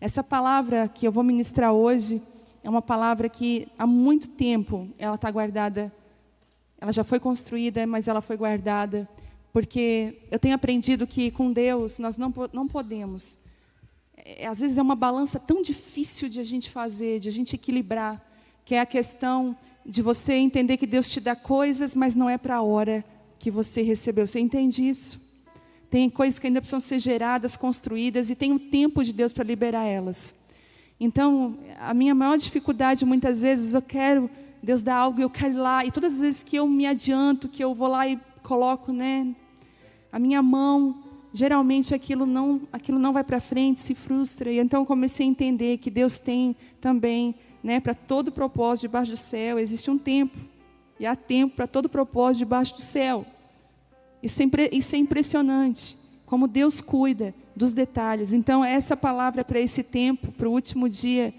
Essa palavra que eu vou ministrar hoje é uma palavra que há muito tempo ela está guardada. Ela já foi construída, mas ela foi guardada. Porque eu tenho aprendido que com Deus nós não podemos. Às vezes é uma balança tão difícil de a gente fazer, de a gente equilibrar, que é a questão de você entender que Deus te dá coisas, mas não é para a hora que você recebeu. Você entende isso? Tem coisas que ainda precisam ser geradas, construídas, e tem um tempo de Deus para liberar elas. Então, a minha maior dificuldade, muitas vezes, eu quero, Deus dá algo e eu quero ir lá, e todas as vezes que eu me adianto, que eu vou lá e coloco, a minha mão, geralmente aquilo não vai para frente, se frustra. E então eu comecei a entender que Deus tem também, para todo propósito debaixo do céu, existe um tempo. E há tempo para todo propósito debaixo do céu. Isso é impressionante, como Deus cuida dos detalhes. Então essa palavra é para esse tempo, para o último dia.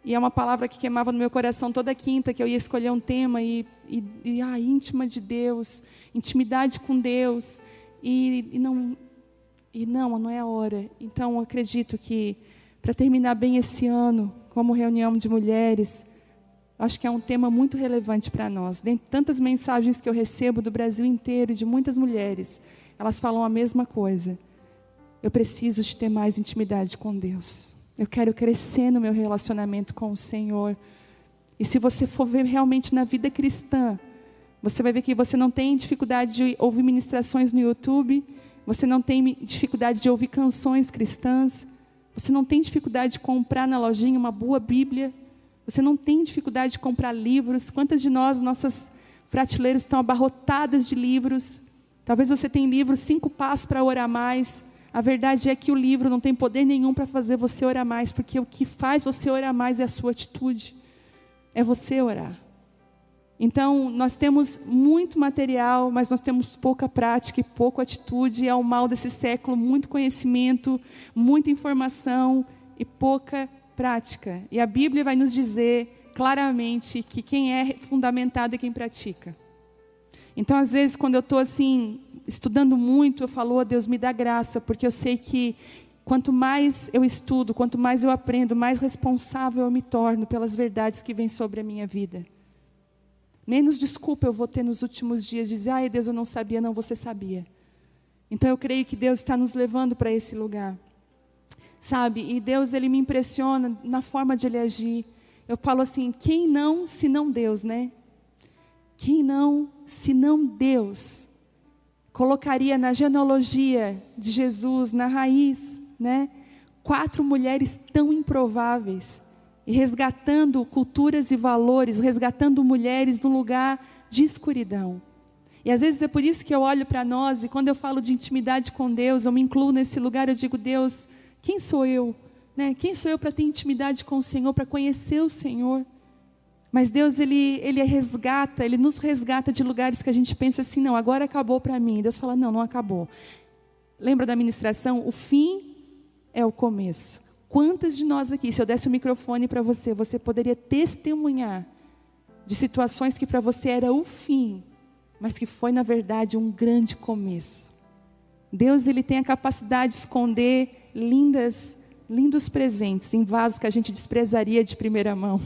E é uma palavra que queimava no meu coração toda quinta, que eu ia escolher um tema, íntima de Deus, intimidade com Deus. Não é a hora. Então eu acredito que, para terminar bem esse ano, como reunião de mulheres, acho que é um tema muito relevante para nós. Dentre tantas mensagens que eu recebo do Brasil inteiro, de muitas mulheres, elas falam a mesma coisa. Eu preciso de ter mais intimidade com Deus. Eu quero crescer no meu relacionamento com o Senhor. E se você for ver realmente na vida cristã, você vai ver que você não tem dificuldade de ouvir ministrações no YouTube, você não tem dificuldade de ouvir canções cristãs, você não tem dificuldade de comprar na lojinha uma boa Bíblia, você não tem dificuldade de comprar livros. Quantas de nós, nossas prateleiras estão abarrotadas de livros? Talvez você tenha livro 5 passos para orar mais. A verdade é que o livro não tem poder nenhum para fazer você orar mais, porque o que faz você orar mais é a sua atitude, é você orar. Então, nós temos muito material, mas nós temos pouca prática e pouca atitude. É o mal desse século, muito conhecimento, muita informação e pouca prática. E a Bíblia vai nos dizer claramente que quem é fundamentado é quem pratica. Então, às vezes, quando eu estou assim, estudando muito, eu falo, Deus, me dá graça, porque eu sei que quanto mais eu estudo, quanto mais eu aprendo, mais responsável eu me torno pelas verdades que vêm sobre a minha vida. Menos desculpa eu vou ter nos últimos dias, dizer, Deus, eu não sabia. Não, você sabia. Então eu creio que Deus está nos levando para esse lugar. Sabe, e Deus, Ele me impressiona na forma de Ele agir. Eu falo assim, quem não, se não Deus, Quem não, se não Deus, colocaria na genealogia de Jesus, na raiz, 4 mulheres tão improváveis, e resgatando culturas e valores, resgatando mulheres num lugar de escuridão. E às vezes é por isso que eu olho para nós, e quando eu falo de intimidade com Deus, eu me incluo nesse lugar, eu digo, Deus, quem sou eu? Quem sou eu para ter intimidade com o Senhor, para conhecer o Senhor? Mas Deus, Ele resgata, Ele nos resgata de lugares que a gente pensa assim, não, agora acabou para mim. Deus fala, não acabou. Lembra da ministração? O fim é o começo. Quantas de nós aqui, se eu desse o microfone para você, você poderia testemunhar de situações que para você era o fim, mas que foi na verdade um grande começo. Deus, Ele tem a capacidade de esconder lindos presentes em vasos que a gente desprezaria de primeira mão.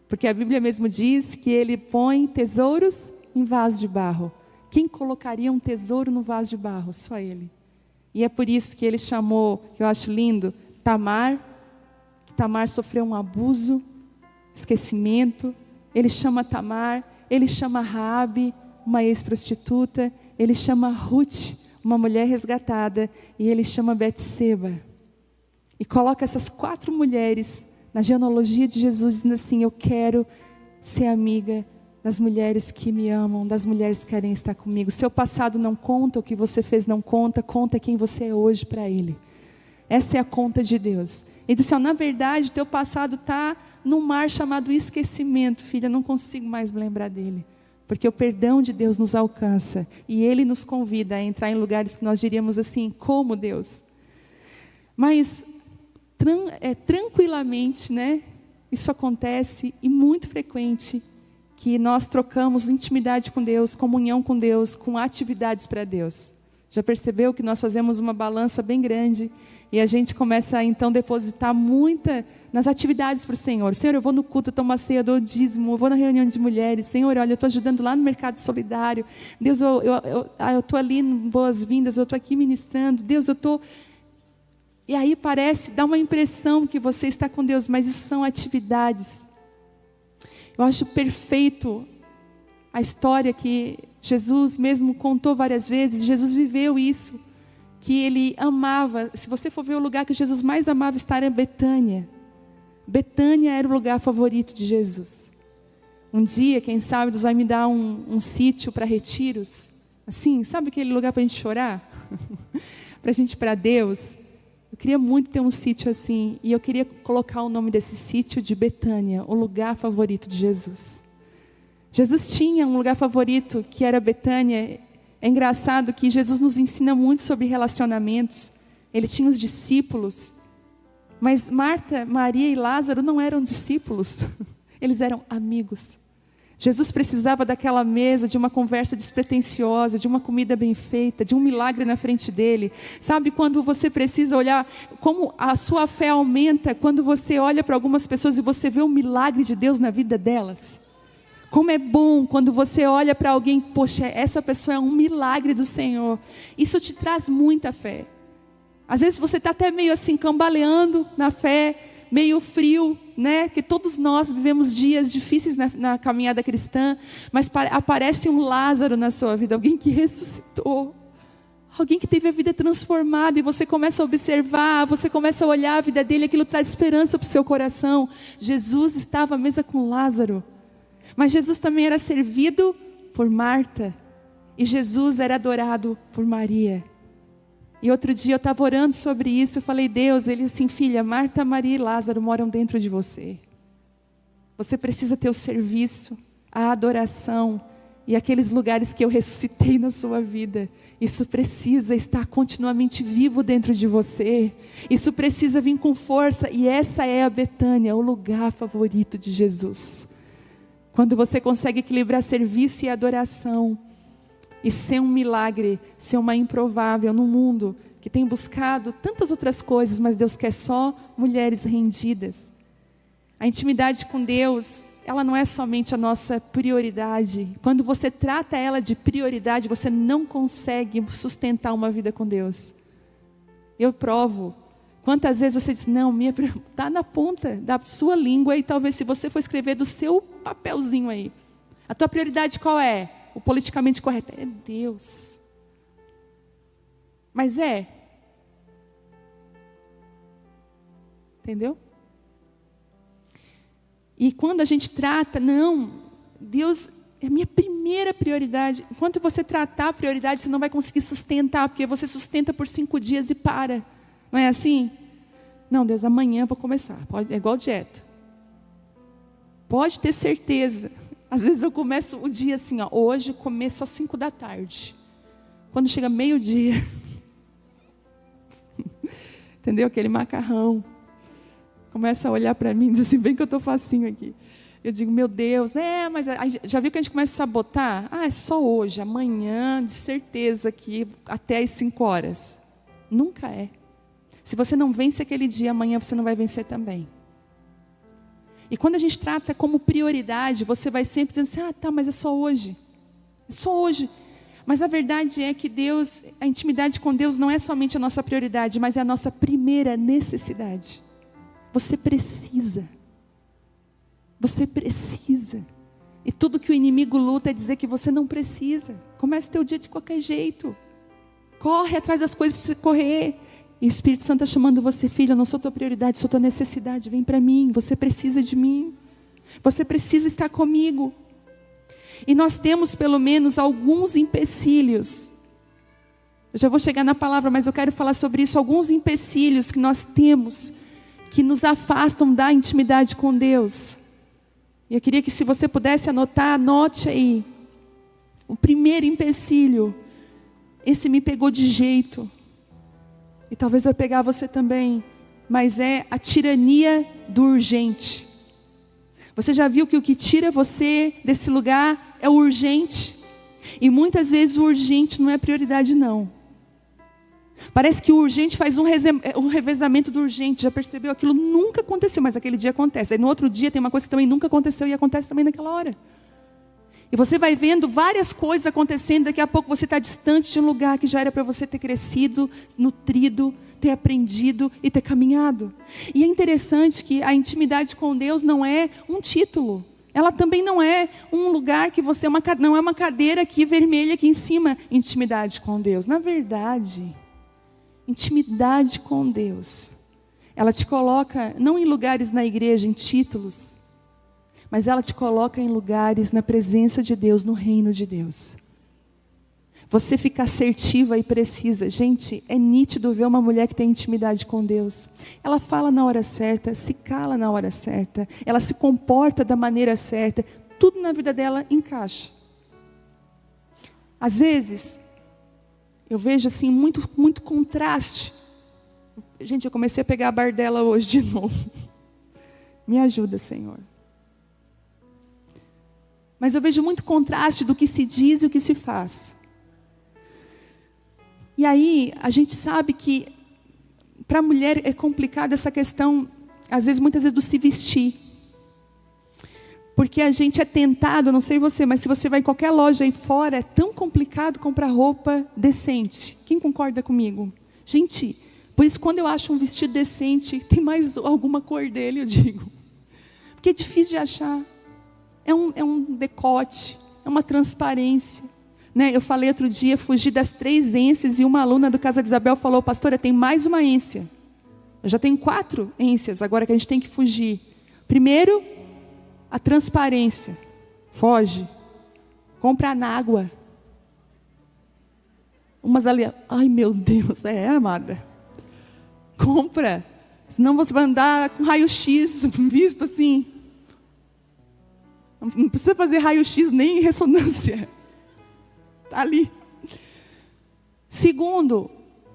Porque a Bíblia mesmo diz que Ele põe tesouros em vasos de barro. Quem colocaria um tesouro no vaso de barro? Só Ele. E é por isso que Ele chamou, que eu acho lindo, Tamar, que Tamar sofreu um abuso, esquecimento. Ele chama Tamar, Ele chama Raabe, uma ex-prostituta. Ele chama Ruth, uma mulher resgatada. E Ele chama Betseba. E coloca essas 4 mulheres na genealogia de Jesus, dizendo assim, eu quero ser amiga das mulheres que me amam, das mulheres que querem estar comigo. Seu passado não conta, o que você fez não conta, conta quem você é hoje para Ele. Essa é a conta de Deus. Ele disse, na verdade, teu passado está num mar chamado esquecimento, filha, não consigo mais me lembrar dele. Porque o perdão de Deus nos alcança, e Ele nos convida a entrar em lugares que nós diríamos assim, como Deus? Mas tranquilamente, isso acontece, e muito frequente, que nós trocamos intimidade com Deus, comunhão com Deus, com atividades para Deus. Já percebeu que nós fazemos uma balança bem grande E a gente começa a então depositar muita nas atividades para o Senhor. Senhor, eu vou no culto, eu tomo a ceia, eu dou o dízimo, eu vou na reunião de mulheres. Senhor, olha, eu estou ajudando lá no mercado solidário. Deus, eu estou ali em boas-vindas, eu estou aqui ministrando. Deus, eu estou... E aí dá uma impressão que você está com Deus, mas isso são atividades. Eu acho perfeito a história que Jesus mesmo contou várias vezes. Jesus viveu isso, que Ele amava. Se você for ver o lugar que Jesus mais amava estar é Betânia. Betânia era o lugar favorito de Jesus. Um dia, quem sabe, Deus vai me dar um sítio para retiros. Assim, sabe aquele lugar para a gente chorar? Para a gente ir para Deus. Eu queria muito ter um sítio assim. E eu queria colocar o nome desse sítio de Betânia, o lugar favorito de Jesus. Jesus tinha um lugar favorito que era Betânia. É engraçado que Jesus nos ensina muito sobre relacionamentos. Ele tinha os discípulos. Mas Marta, Maria e Lázaro não eram discípulos. Eles eram amigos. Jesus precisava daquela mesa, de uma conversa despretensiosa, de uma comida bem feita, de um milagre na frente dele. Sabe quando você precisa olhar, como a sua fé aumenta, quando você olha para algumas pessoas e você vê o milagre de Deus na vida delas? Como é bom quando você olha para alguém, poxa, essa pessoa é um milagre do Senhor. Isso te traz muita fé. Às vezes você está até meio assim, cambaleando na fé, meio frio, né? Que todos nós vivemos dias difíceis na caminhada cristã, mas aparece um Lázaro na sua vida, alguém que ressuscitou, alguém que teve a vida transformada, e você começa a observar, você começa a olhar a vida dele, aquilo traz esperança para o seu coração. Jesus estava à mesa com Lázaro, mas Jesus também era servido por Marta, e Jesus era adorado por Maria. E outro dia eu estava orando sobre isso, eu falei, Deus, ele assim, filha, Marta, Maria e Lázaro moram dentro de você. Você precisa ter o serviço, a adoração e aqueles lugares que eu ressuscitei na sua vida. Isso precisa estar continuamente vivo dentro de você. Isso precisa vir com força, e essa é a Betânia, o lugar favorito de Jesus. Quando você consegue equilibrar serviço e adoração, e ser um milagre, ser uma improvável num mundo que tem buscado tantas outras coisas, mas Deus quer só mulheres rendidas. A intimidade com Deus, ela não é somente a nossa prioridade. Quando você trata ela de prioridade, você não consegue sustentar uma vida com Deus. Eu provo. Quantas vezes você diz, não, está na ponta da sua língua, e talvez se você for escrever do seu papelzinho aí, a tua prioridade qual é? O politicamente correto é Deus. Mas é. Entendeu? E quando a gente trata, não, Deus é a minha primeira prioridade. Enquanto você tratar a prioridade, você não vai conseguir sustentar, porque você sustenta por 5 dias e para. Não é assim? Não, Deus, amanhã eu vou começar. É igual dieta. Pode ter certeza. Às vezes eu começo o dia assim, ó, hoje começo às 5 da tarde. Quando chega meio-dia, entendeu? Aquele macarrão. Começa a olhar para mim e diz assim, bem que eu estou facinho aqui. Eu digo, meu Deus, mas já viu que a gente começa a sabotar? É só hoje, amanhã, de certeza que até às 5 horas. Nunca é. Se você não vence aquele dia, amanhã você não vai vencer também. E quando a gente trata como prioridade, você vai sempre dizendo assim, mas é só hoje. É só hoje. Mas a verdade é que Deus, a intimidade com Deus não é somente a nossa prioridade, mas é a nossa primeira necessidade. Você precisa. Você precisa. E tudo que o inimigo luta é dizer que você não precisa. Comece teu dia de qualquer jeito. Corre atrás das coisas para você correr. E o Espírito Santo está chamando você, filha, eu não sou tua prioridade, sou tua necessidade. Vem para mim, você precisa de mim. Você precisa estar comigo. E nós temos pelo menos alguns empecilhos. Eu já vou chegar na palavra, mas eu quero falar sobre isso. Alguns empecilhos que nós temos, que nos afastam da intimidade com Deus. E eu queria que, se você pudesse anotar, anote aí. O primeiro empecilho, esse me pegou de jeito. E talvez vai pegar você também. Mas é a tirania do urgente. Você já viu que o que tira você desse lugar é o urgente? E muitas vezes o urgente não é prioridade, não. Parece que o urgente faz um revezamento do urgente. Já percebeu? Aquilo nunca aconteceu, mas aquele dia acontece. Aí no outro dia tem uma coisa que também nunca aconteceu e acontece também naquela hora. E você vai vendo várias coisas acontecendo. Daqui a pouco você está distante de um lugar que já era para você ter crescido, nutrido, ter aprendido e ter caminhado. E é interessante que a intimidade com Deus não é um título. Ela também não é um lugar que você... não é uma cadeira aqui vermelha aqui em cima. Intimidade com Deus. Na verdade... intimidade com Deus, ela te coloca não em lugares na igreja, em títulos, mas ela te coloca em lugares na presença de Deus, no reino de Deus. Você fica assertiva e precisa. Gente, é nítido ver uma mulher que tem intimidade com Deus. Ela fala na hora certa, se cala na hora certa, ela se comporta da maneira certa, tudo na vida dela encaixa. Às vezes... eu vejo assim muito contraste. Gente, eu comecei a pegar a bardela hoje de novo. Me ajuda, Senhor. Mas eu vejo muito contraste do que se diz e o que se faz. E aí, a gente sabe que para a mulher é complicada essa questão, muitas vezes do se vestir. Porque a gente é tentado, não sei você, mas se você vai em qualquer loja aí fora, é tão complicado comprar roupa decente. Quem concorda comigo? Gente, por isso quando eu acho um vestido decente, tem mais alguma cor dele, eu digo. Porque é difícil de achar. É um decote, é uma transparência. Né? Eu falei outro dia, fugi das 3 ênsias, e uma aluna do Casa de Isabel falou: pastora, tem mais uma ência. Eu já tenho 4 ênsias, agora que a gente tem que fugir. Primeiro... a transparência. Foge. Compra anágua. Umas ali. Ai, meu Deus. Amada. Compra. Senão você vai andar com raio-x visto assim. Não precisa fazer raio-x nem ressonância. Está ali. Segundo,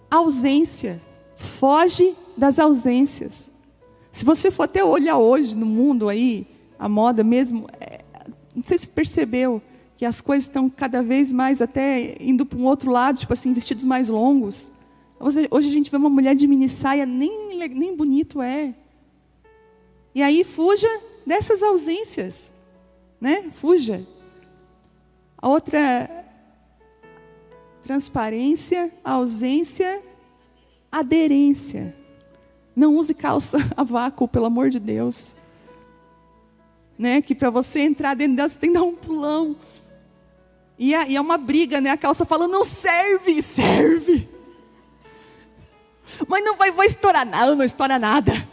ausência. Foge das ausências. Se você for até olhar hoje no mundo aí, a moda mesmo, não sei se percebeu que as coisas estão cada vez mais até indo para um outro lado, tipo assim, vestidos mais longos. Hoje a gente vê uma mulher de mini saia, nem bonito é. E aí fuja dessas ausências, né? Fuja. A outra, transparência, ausência, aderência. Não use calça a vácuo, pelo amor de Deus. Né, que para você entrar dentro dela, você tem que dar um pulão. E é uma briga, né? A calça fala: não serve, serve. Mas não vai estourar, não estoura nada.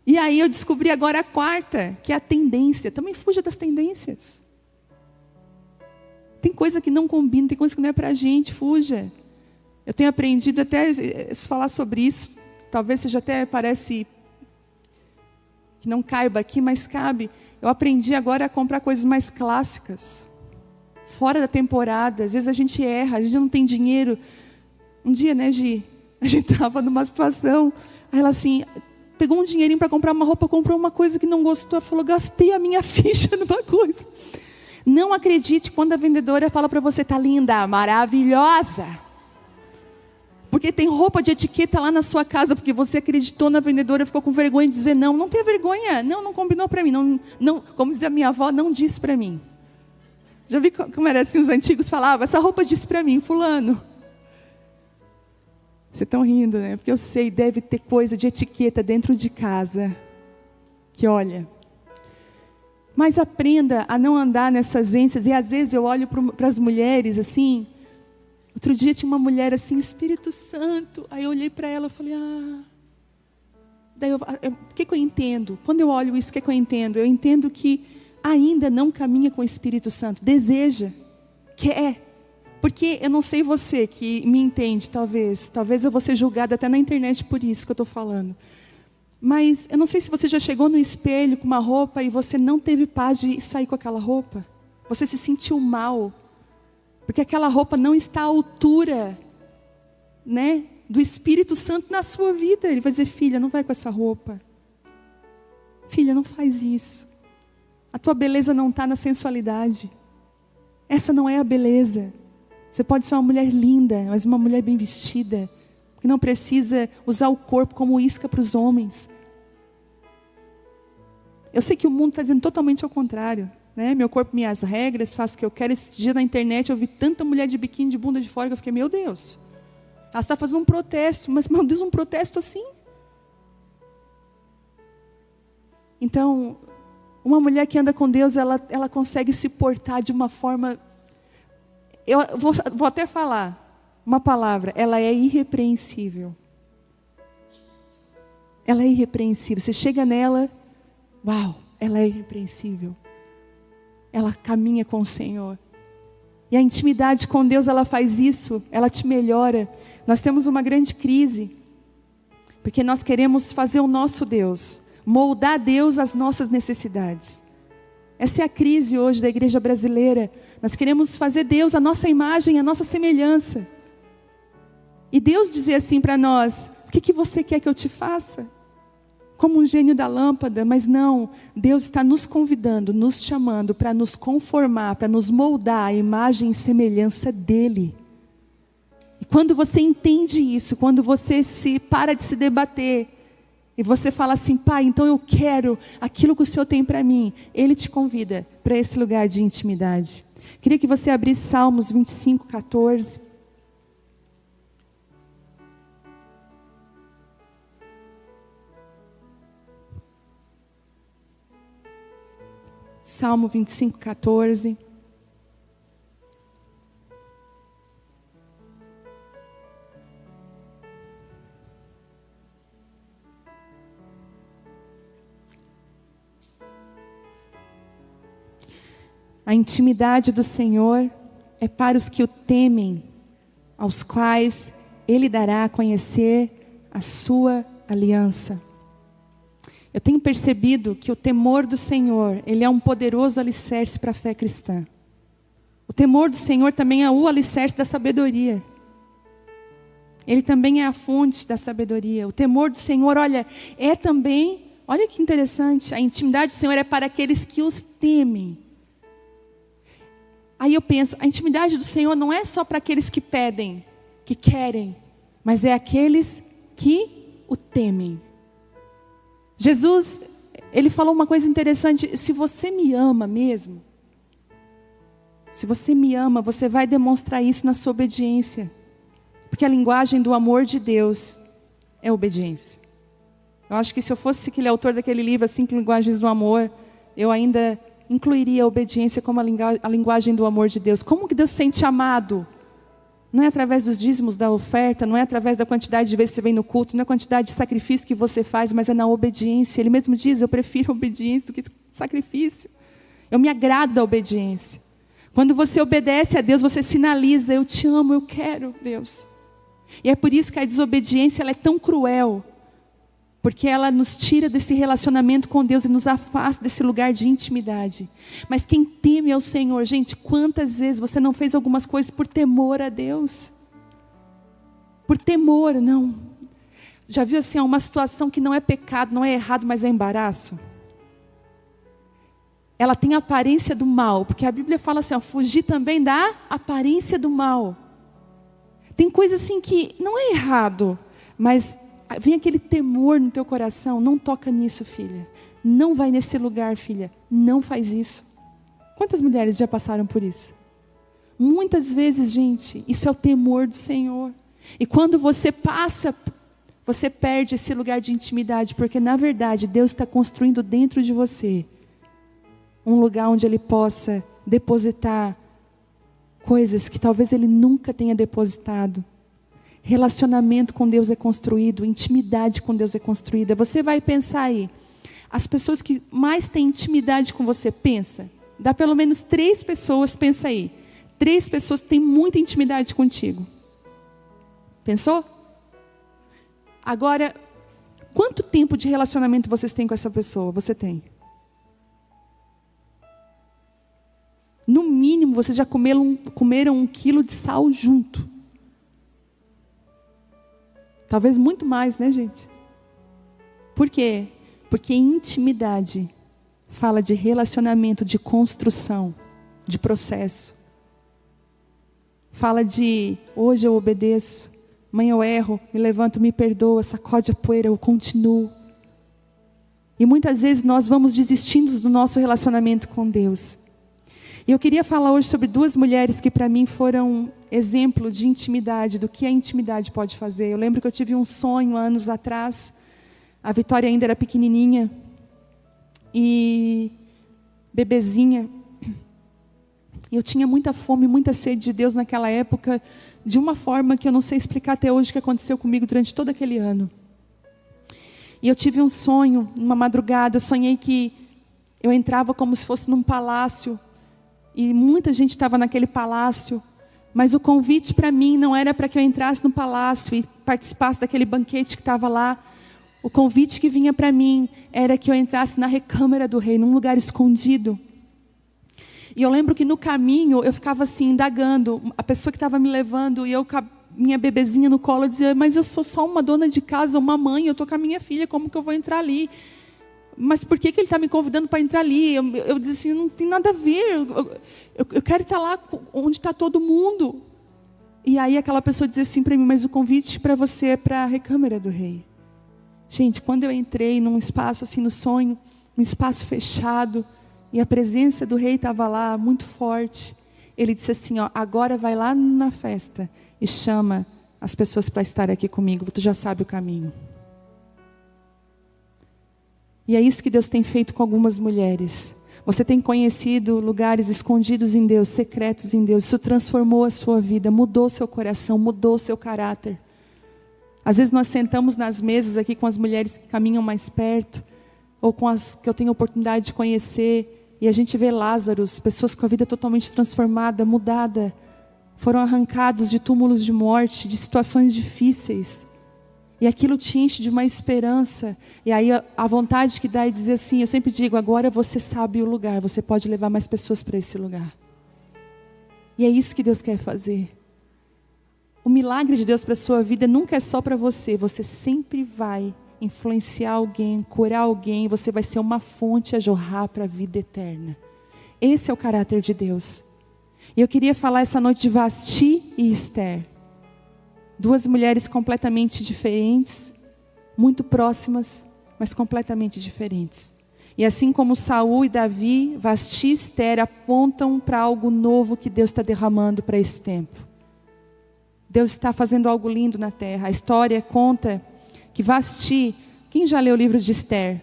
E aí eu descobri agora a 4ª, que é a tendência. Também fuja das tendências. Tem coisa que não combina, tem coisa que não é para a gente, fuja. Eu tenho aprendido até falar sobre isso. Talvez seja até, parece... que não caiba aqui, mas cabe. Eu aprendi agora a comprar coisas mais clássicas, fora da temporada. Às vezes a gente erra, a gente não tem dinheiro. Um dia, né, Gi, a gente estava numa situação, aí ela assim, pegou um dinheirinho para comprar uma roupa, comprou uma coisa que não gostou, ela falou: gastei a minha ficha numa coisa. Não acredite quando a vendedora fala para você: tá linda, maravilhosa. Porque tem roupa de etiqueta lá na sua casa, porque você acreditou na vendedora, ficou com vergonha de dizer não. Não tenha vergonha, não combinou para mim. Não, como dizia minha avó, não disse para mim. Já vi como era assim, os antigos falavam: essa roupa disse para mim, fulano. Vocês estão rindo, né? Porque eu sei, deve ter coisa de etiqueta dentro de casa. Que olha. Mas aprenda a não andar nessas ênsias. E às vezes eu olho para as mulheres assim... Outro dia tinha uma mulher assim, Espírito Santo. Aí eu olhei para ela e falei: Daí o que eu entendo? Quando eu olho isso, o que eu entendo? Eu entendo que ainda não caminha com o Espírito Santo. Deseja, quer. Porque eu não sei você que me entende, talvez eu vou ser julgada até na internet por isso que eu estou falando. Mas eu não sei se você já chegou no espelho com uma roupa e você não teve paz de sair com aquela roupa. Você se sentiu mal. Porque aquela roupa não está à altura, né, do Espírito Santo na sua vida. Ele vai dizer: filha, não vai com essa roupa. Filha, não faz isso. A tua beleza não está na sensualidade. Essa não é a beleza. Você pode ser uma mulher linda, mas uma mulher bem vestida, que não precisa usar o corpo como isca para os homens. Eu sei que o mundo está dizendo totalmente ao contrário, né? Meu corpo, minhas regras, faço o que eu quero. Esse dia na internet eu vi tanta mulher de biquíni, de bunda de fora, que eu fiquei, meu Deus, ela está fazendo um protesto, mas meu Deus, um protesto assim? Então, uma mulher que anda com Deus, ela consegue se portar de uma forma, eu vou até falar uma palavra, ela é irrepreensível. Ela é irrepreensível. Você chega nela, uau, ela é irrepreensível. Ela caminha com o Senhor. E a intimidade com Deus, ela faz isso, ela te melhora. Nós temos uma grande crise, porque nós queremos fazer o nosso Deus, moldar Deus às nossas necessidades. Essa é a crise hoje da igreja brasileira. Nós queremos fazer Deus a nossa imagem, a nossa semelhança. E Deus dizia assim para nós, o que você quer que eu te faça? Como um gênio da lâmpada, mas não. Deus está nos convidando, nos chamando para nos conformar, para nos moldar à imagem e semelhança dEle. E quando você entende isso, quando você para de se debater, e você fala assim, Pai, então eu quero aquilo que o Senhor tem para mim. Ele te convida para esse lugar de intimidade. Queria que você abrisse Salmos 25, 14. Salmo 25, 14. A intimidade do Senhor é para os que o temem, aos quais Ele dará a conhecer a sua aliança. Eu tenho percebido que o temor do Senhor, ele é um poderoso alicerce para a fé cristã. O temor do Senhor também é o alicerce da sabedoria. Ele também é a fonte da sabedoria. O temor do Senhor, olha que interessante, a intimidade do Senhor é para aqueles que os temem. Aí eu penso, a intimidade do Senhor não é só para aqueles que pedem, que querem, mas é aqueles que o temem. Jesus, Ele falou uma coisa interessante, se você me ama mesmo, se você me ama, você vai demonstrar isso na sua obediência. Porque a linguagem do amor de Deus é obediência. Eu acho que se eu fosse aquele autor daquele livro, 5 linguagens do amor, eu ainda incluiria a obediência como a linguagem do amor de Deus. Como que Deus se sente amado? Não é através dos dízimos da oferta, não é através da quantidade de vezes que você vem no culto, não é a quantidade de sacrifício que você faz, mas é na obediência. Ele mesmo diz, eu prefiro obediência do que sacrifício. Eu me agrado da obediência. Quando você obedece a Deus, você sinaliza, eu te amo, eu quero, Deus. E é por isso que a desobediência ela é tão cruel. Porque ela nos tira desse relacionamento com Deus e nos afasta desse lugar de intimidade. Mas quem teme ao Senhor, gente, quantas vezes você não fez algumas coisas por temor a Deus? Por temor, não. Já viu assim, uma situação que não é pecado, não é errado, mas é embaraço? Ela tem a aparência do mal, porque a Bíblia fala assim, fugir também da aparência do mal. Tem coisa assim que não é errado, mas vem aquele temor no teu coração, não toca nisso, filha. Não vai nesse lugar, filha. Não faz isso. Quantas mulheres já passaram por isso? Muitas vezes, gente, isso é o temor do Senhor. E quando você passa, você perde esse lugar de intimidade, porque na verdade Deus está construindo dentro de você um lugar onde Ele possa depositar coisas que talvez Ele nunca tenha depositado. Relacionamento com Deus é construído, intimidade com Deus é construída. Você vai pensar aí, as pessoas que mais têm intimidade com você, pensa. Dá pelo menos 3 pessoas, pensa aí. 3 pessoas que têm muita intimidade contigo. Pensou? Agora, quanto tempo de relacionamento vocês têm com essa pessoa? Você tem? No mínimo, vocês já comeram 1 quilo de sal junto. Talvez muito mais, né, gente? Por quê? Porque intimidade fala de relacionamento, de construção, de processo. Fala de, hoje eu obedeço, amanhã eu erro, me levanto, me perdoa, sacode a poeira, eu continuo. E muitas vezes nós vamos desistindo do nosso relacionamento com Deus. E eu queria falar hoje sobre duas mulheres que para mim foram exemplo de intimidade, do que a intimidade pode fazer. Eu lembro que eu tive um sonho anos atrás, a Vitória ainda era pequenininha, e bebezinha. E eu tinha muita fome, muita sede de Deus naquela época, de uma forma que eu não sei explicar até hoje o que aconteceu comigo durante todo aquele ano. E eu tive um sonho, uma madrugada, eu sonhei que eu entrava como se fosse num palácio, e muita gente estava naquele palácio, mas o convite para mim não era para que eu entrasse no palácio e participasse daquele banquete que estava lá. O convite que vinha para mim era que eu entrasse na recâmara do rei, num lugar escondido. E eu lembro que no caminho eu ficava assim, indagando, a pessoa que estava me levando, e eu com a minha bebezinha no colo, eu dizia, mas eu sou só uma dona de casa, uma mãe, eu estou com a minha filha, como que eu vou entrar ali? Mas por que ele está me convidando para entrar ali? Eu disse assim, não tem nada a ver, eu quero estar lá onde está todo mundo. E aí aquela pessoa dizia assim para mim, mas o convite para você é para a recâmara do rei. Gente, quando eu entrei num espaço assim no sonho, um espaço fechado, e a presença do rei estava lá, muito forte. Ele disse assim, ó, agora vai lá na festa e chama as pessoas para estar aqui comigo, tu já sabe o caminho. E é isso que Deus tem feito com algumas mulheres. Você tem conhecido lugares escondidos em Deus, secretos em Deus. Isso transformou a sua vida, mudou seu coração, mudou seu caráter. Às vezes nós sentamos nas mesas aqui com as mulheres que caminham mais perto, ou com as que eu tenho oportunidade de conhecer, e a gente vê Lázaros, pessoas com a vida totalmente transformada, mudada, foram arrancados de túmulos de morte, de situações difíceis, e aquilo te enche de uma esperança, e aí a vontade que dá é dizer assim, eu sempre digo, agora você sabe o lugar, você pode levar mais pessoas para esse lugar. E é isso que Deus quer fazer. O milagre de Deus para a sua vida nunca é só para você, você sempre vai influenciar alguém, curar alguém, você vai ser uma fonte a jorrar para a vida eterna. Esse é o caráter de Deus. E eu queria falar essa noite de Vasti e Esther. Duas mulheres completamente diferentes, muito próximas, mas completamente diferentes. E assim como Saul e Davi, Vasti e Esther apontam para algo novo que Deus está derramando para esse tempo. Deus está fazendo algo lindo na terra. A história conta que Vasti, quem já leu o livro de Esther?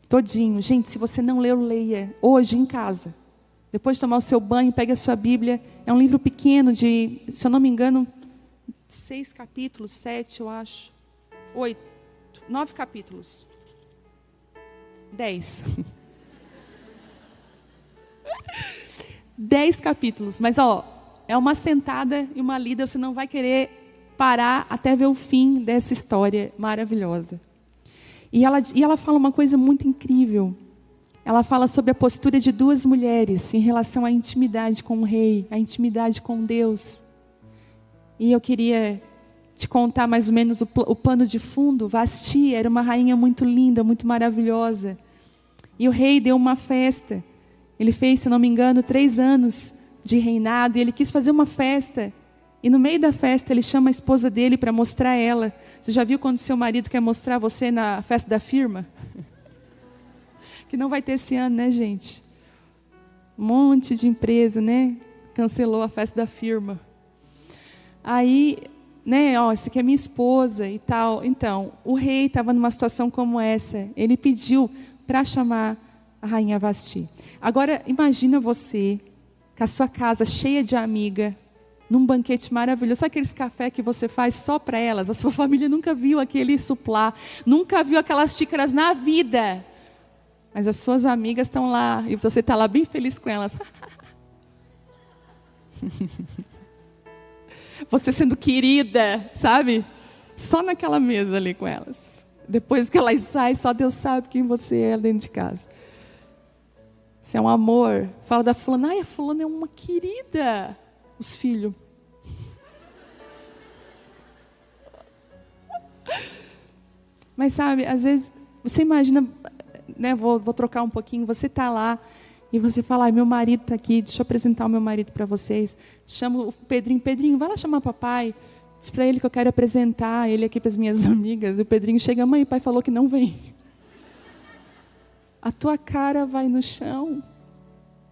Todinho. Gente, se você não leu, leia. Hoje, em casa. Depois de tomar o seu banho, pegue a sua Bíblia. É um livro pequeno de, se eu não me engano, 6 capítulos, 7 eu acho. 8, 9 capítulos. 10. 10 capítulos. Mas, é uma sentada e uma lida, você não vai querer parar até ver o fim dessa história maravilhosa. E ela fala uma coisa muito incrível. Ela fala sobre a postura de duas mulheres em relação à intimidade com o rei, à intimidade com Deus. E eu queria te contar mais ou menos o pano de fundo. Vasti era uma rainha muito linda, muito maravilhosa. E o rei deu uma festa. Ele fez, se não me engano, 3 anos de reinado. E ele quis fazer uma festa. E no meio da festa ele chama a esposa dele para mostrar ela. Você já viu quando seu marido quer mostrar você na festa da firma? Que não vai ter esse ano, né, gente? Um monte de empresa, né? Cancelou a festa da firma. Aí, né, essa aqui é minha esposa e tal. Então, o rei estava numa situação como essa. Ele pediu para chamar a rainha Vasti. Agora, imagina você com a sua casa cheia de amiga, num banquete maravilhoso. Sabe aqueles cafés que você faz só para elas? A sua família nunca viu aquele suplá, nunca viu aquelas xícaras na vida. Mas as suas amigas estão lá, e você está lá bem feliz com elas. Você sendo querida, sabe? Só naquela mesa ali com elas. Depois que elas saem, só Deus sabe quem você é dentro de casa. Você é um amor. Fala da fulana, a fulana é uma querida. Os filhos. Mas sabe, às vezes, você imagina, né, vou trocar um pouquinho, você está lá, E você fala, ai, meu marido está aqui, deixa eu apresentar o meu marido para vocês. Chama o Pedrinho, Pedrinho, vai lá chamar papai. Diz para ele que eu quero apresentar ele aqui para as minhas amigas. E o Pedrinho chega, mãe, o pai falou que não vem. A tua cara vai no chão.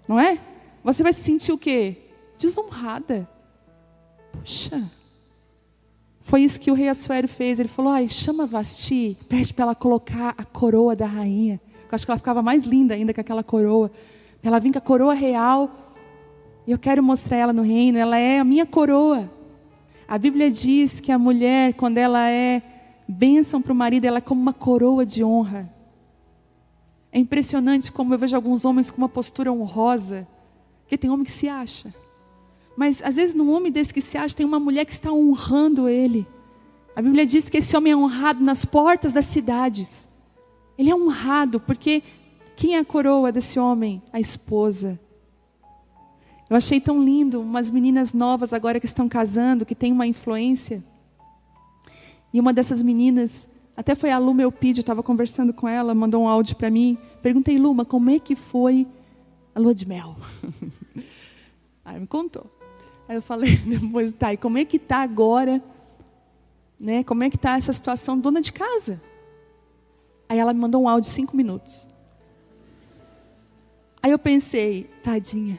Não é? Você vai se sentir o quê? Desonrada. Puxa. Foi isso que o rei Assuero fez. Ele falou, ai, chama Vasti, pede para ela colocar a coroa da rainha. Eu acho que ela ficava mais linda ainda com aquela coroa. Ela vem com a coroa real. E eu quero mostrar ela no reino. Ela é a minha coroa. A Bíblia diz que a mulher, quando ela é bênção para o marido, ela é como uma coroa de honra. É impressionante como eu vejo alguns homens com uma postura honrosa. Porque tem homem que se acha. Mas às vezes num homem desse que se acha, tem uma mulher que está honrando ele. A Bíblia diz que esse homem é honrado nas portas das cidades. Ele é honrado porque quem é a coroa desse homem? A esposa. Eu achei tão lindo, umas meninas novas agora que estão casando, que tem uma influência. E uma dessas meninas, até foi a Lu Melpide, eu estava conversando com ela, mandou um áudio para mim. Perguntei, Luma, como é que foi a lua de mel? Aí me contou. Aí eu falei depois, tá, e como é que tá agora? Né? Como é que tá essa situação, dona de casa? Aí ela me mandou um áudio de 5 minutos. Aí eu pensei, tadinha,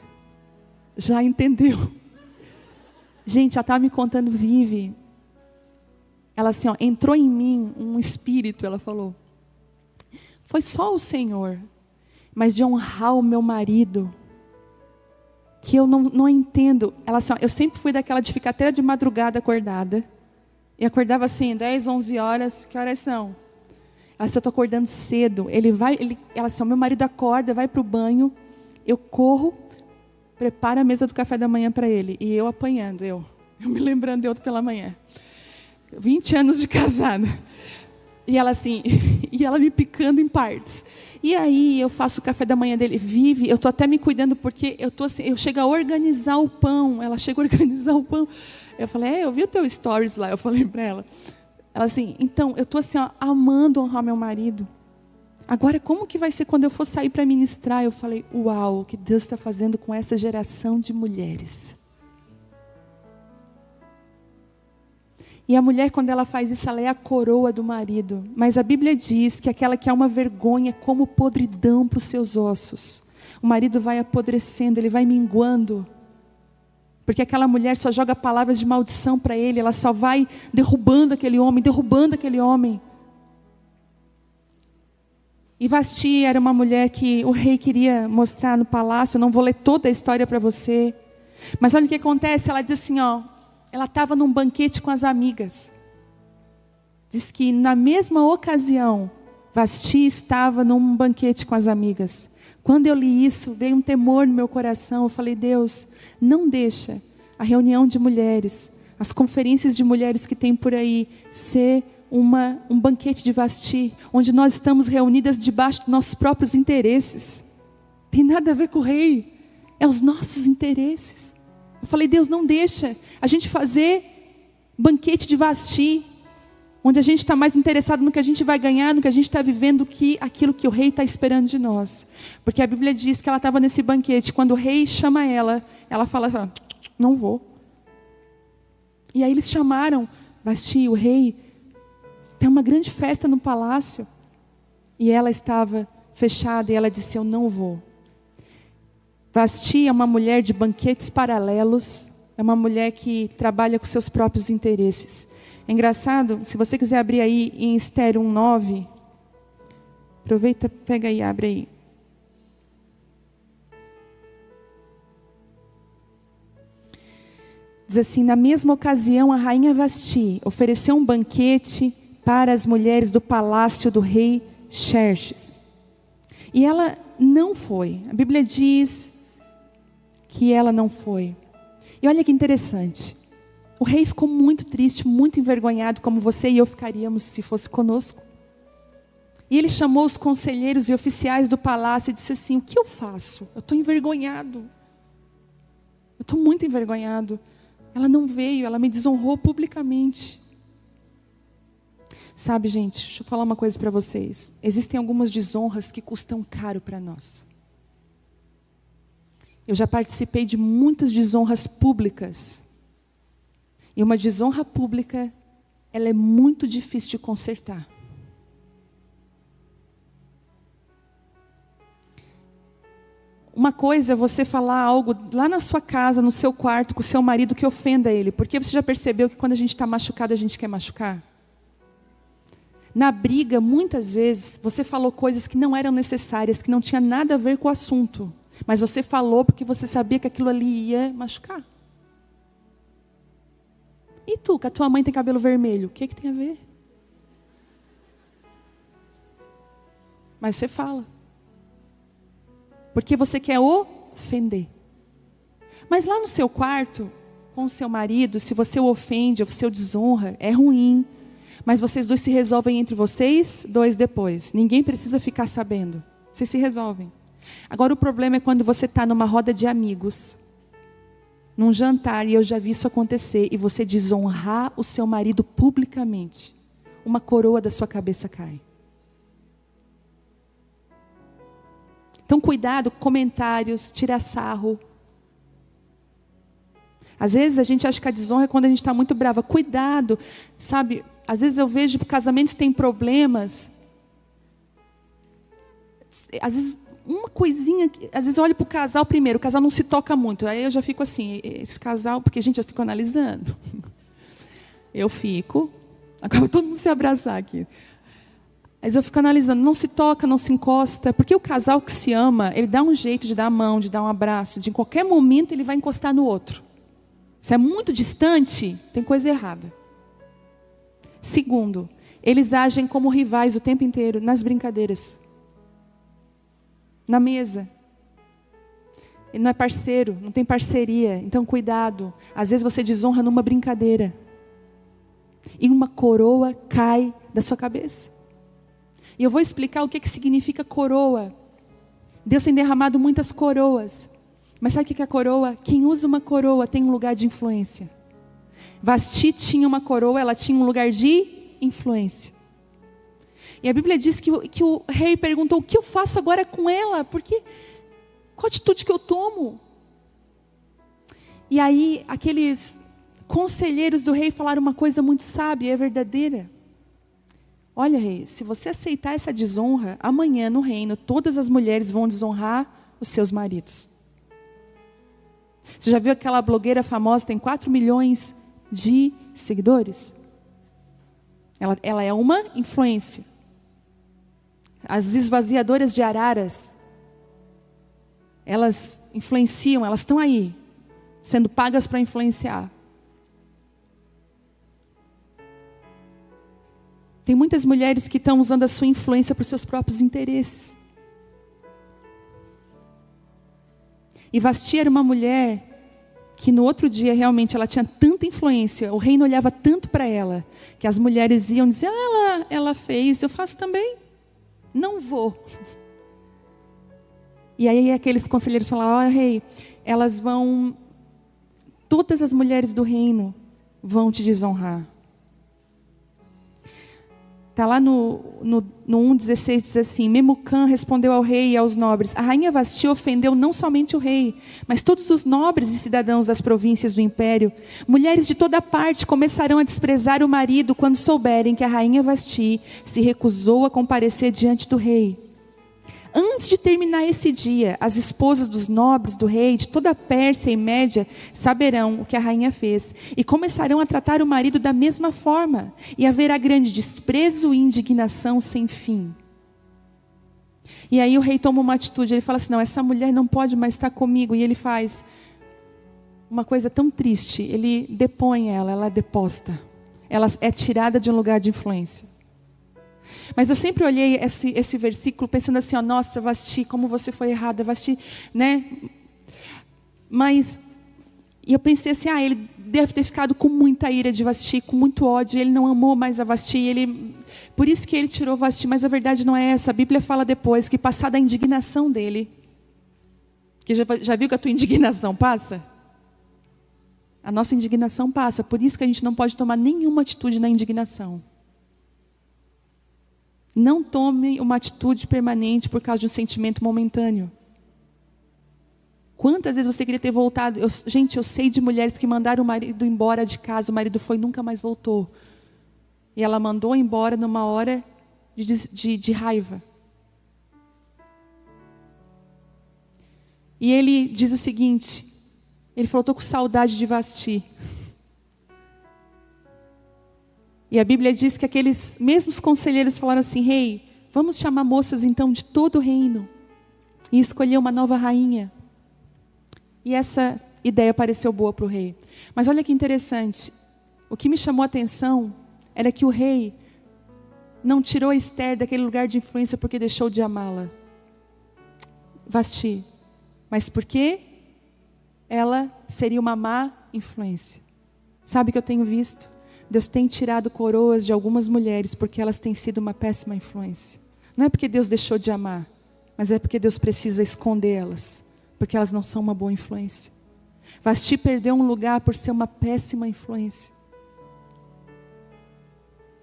já entendeu. Gente, ela estava me contando, Vivi. Ela assim, ó, entrou em mim um espírito, ela falou. Foi só o Senhor, mas de honrar o meu marido, que eu não entendo. Ela assim, ó, eu sempre fui daquela de ficar até de madrugada acordada. E acordava assim, 10, 11 horas, que horas são? Ela assim, eu estou acordando cedo. Ela assim, ó, meu marido acorda, vai para o banho, eu corro, preparo a mesa do café da manhã para ele. E eu apanhando, eu me lembrando de outro pela manhã. 20 anos de casada. E ela assim, e ela me picando em partes. E aí eu faço o café da manhã dele. Vive, eu estou até me cuidando porque eu tô assim, eu chego a organizar o pão. Ela chega a organizar o pão. Eu falei, eu vi o teu stories lá. Eu falei para ela. Ela assim, então, eu estou assim, ó, amando honrar meu marido. Agora, como que vai ser quando eu for sair para ministrar? Eu falei, uau, o que Deus está fazendo com essa geração de mulheres. E a mulher, quando ela faz isso, ela é a coroa do marido. Mas a Bíblia diz que aquela que é uma vergonha é como podridão para os seus ossos. O marido vai apodrecendo, ele vai minguando. Porque aquela mulher só joga palavras de maldição para ele, ela só vai derrubando aquele homem, derrubando aquele homem. E Vasti era uma mulher que o rei queria mostrar no palácio. Eu não vou ler toda a história para você. Mas olha o que acontece, ela diz assim, ó. Ela estava num banquete com as amigas. Diz que na mesma ocasião, Vasti estava num banquete com as amigas. Quando eu li isso, veio um temor no meu coração. Eu falei, Deus, não deixa a reunião de mulheres, as conferências de mulheres que tem por aí, ser um banquete de Vasti, onde nós estamos reunidas debaixo dos nossos próprios interesses. Tem nada a ver com o rei, é os nossos interesses. Eu falei, Deus, não deixa a gente fazer banquete de Vasti, onde a gente está mais interessado no que a gente vai ganhar, no que a gente está vivendo, que aquilo que o rei está esperando de nós. Porque a Bíblia diz que ela estava nesse banquete, quando o rei chama ela, ela fala assim, não vou. E aí eles chamaram Vasti, o rei, tem uma grande festa no palácio, e ela estava fechada, e ela disse, eu não vou. Vasti é uma mulher de banquetes paralelos, é uma mulher que trabalha com seus próprios interesses. É engraçado, se você quiser abrir aí em Esther 1:9, aproveita, pega aí, abre aí. Diz assim, na mesma ocasião a rainha Vasti ofereceu um banquete para as mulheres do palácio do rei Xerxes. E ela não foi, a Bíblia diz que ela não foi. E olha que interessante, o rei ficou muito triste, muito envergonhado, como você e eu ficaríamos se fosse conosco. E ele chamou os conselheiros e oficiais do palácio e disse assim, o que eu faço? Eu estou envergonhado. Eu estou muito envergonhado. Ela não veio, ela me desonrou publicamente. Sabe, gente, deixa eu falar uma coisa para vocês. Existem algumas desonras que custam caro para nós. Eu já participei de muitas desonras públicas. E uma desonra pública, ela é muito difícil de consertar. Uma coisa é você falar algo lá na sua casa, no seu quarto, com o seu marido, que ofenda ele. Porque você já percebeu que quando a gente está machucado, a gente quer machucar? Na briga, muitas vezes, você falou coisas que não eram necessárias, que não tinha nada a ver com o assunto. Mas você falou porque você sabia que aquilo ali ia machucar. E tu, que a tua mãe tem cabelo vermelho, o que tem a ver? Mas você fala. Porque você quer ofender. Mas lá no seu quarto, com o seu marido, se você o ofende, ou você o desonra, é ruim. Mas vocês dois se resolvem entre vocês dois depois. Ninguém precisa ficar sabendo. Vocês se resolvem. Agora o problema é quando você está numa roda de amigos, num jantar, e eu já vi isso acontecer, e você desonrar o seu marido publicamente. Uma coroa da sua cabeça cai. Então cuidado com comentários, tirar sarro. Às vezes a gente acha que a desonra é quando a gente está muito brava. Cuidado, sabe? Às vezes eu vejo que casamentos têm problemas. Às vezes uma coisinha, às vezes eu olho para o casal primeiro, o casal não se toca muito. Aí eu já fico assim, esse casal, porque gente, eu fico analisando. Eu fico, acaba todo mundo se abraçar aqui. Mas eu fico analisando, não se toca, não se encosta, porque o casal que se ama, ele dá um jeito de dar a mão, de dar um abraço, de em qualquer momento ele vai encostar no outro. Se é muito distante, tem coisa errada. Segundo, eles agem como rivais o tempo inteiro, nas brincadeiras. Na mesa. Ele não é parceiro, não tem parceria, então cuidado. Às vezes você desonra numa brincadeira. E uma coroa cai da sua cabeça. E eu vou explicar o que significa coroa. Deus tem derramado muitas coroas. Mas sabe o que é coroa? Quem usa uma coroa tem um lugar de influência. Vasti tinha uma coroa, ela tinha um lugar de influência. E a Bíblia diz que o rei perguntou, o que eu faço agora com ela? Porque, qual atitude que eu tomo? E aí, aqueles conselheiros do rei falaram uma coisa muito sábia e verdadeira. Olha, rei, se você aceitar essa desonra, amanhã no reino, todas as mulheres vão desonrar os seus maridos. Você já viu aquela blogueira famosa, tem 4 milhões de seguidores? Ela é uma influência. As esvaziadoras de araras, elas influenciam, elas estão aí, sendo pagas para influenciar. Tem muitas mulheres que estão usando a sua influência para os seus próprios interesses. E Vasti era uma mulher que no outro dia realmente ela tinha tanta influência, o reino olhava tanto para ela, que as mulheres iam dizer, ela fez, eu faço também, não vou. E aí aqueles conselheiros falaram, rei, todas as mulheres do reino vão te desonrar. Está lá no 1,16 diz assim, Memucã respondeu ao rei e aos nobres, a rainha Vasti ofendeu não somente o rei, mas todos os nobres e cidadãos das províncias do império. Mulheres de toda parte começarão a desprezar o marido quando souberem que a rainha Vasti se recusou a comparecer diante do rei. Antes de terminar esse dia, as esposas dos nobres do rei, de toda a Pérsia e Média, saberão o que a rainha fez, e começarão a tratar o marido da mesma forma, e haverá grande desprezo e indignação sem fim. E aí o rei toma uma atitude, ele fala assim, não, essa mulher não pode mais estar comigo, e ele faz uma coisa tão triste, ele depõe ela é deposta, ela é tirada de um lugar de influência. Mas eu sempre olhei esse versículo pensando assim, nossa, Vasti, como você foi errada, Vasti, né? Mas, e eu pensei assim, ele deve ter ficado com muita ira de Vasti, com muito ódio, ele não amou mais a Vasti, por isso que ele tirou Vasti, mas a verdade não é essa, a Bíblia fala depois, que passada a indignação dele, que já viu que a tua indignação passa? A nossa indignação passa, por isso que a gente não pode tomar nenhuma atitude na indignação. Não tome uma atitude permanente por causa de um sentimento momentâneo. Quantas vezes você queria ter voltado? Gente, eu sei de mulheres que mandaram o marido embora de casa, o marido foi e nunca mais voltou. E ela mandou embora numa hora de raiva. E ele diz o seguinte, ele falou, estou com saudade de Vasti. E a Bíblia diz que aqueles mesmos conselheiros falaram assim, rei, vamos chamar moças então de todo o reino e escolher uma nova rainha. E essa ideia pareceu boa para o rei. Mas olha que interessante, o que me chamou a atenção era que o rei não tirou Esther daquele lugar de influência porque deixou de amá-la, Vasti, mas porque ela seria uma má influência. Sabe o que eu tenho visto? Deus tem tirado coroas de algumas mulheres porque elas têm sido uma péssima influência. Não é porque Deus deixou de amar, mas é porque Deus precisa esconder elas, porque elas não são uma boa influência. Vasti perdeu um lugar por ser uma péssima influência.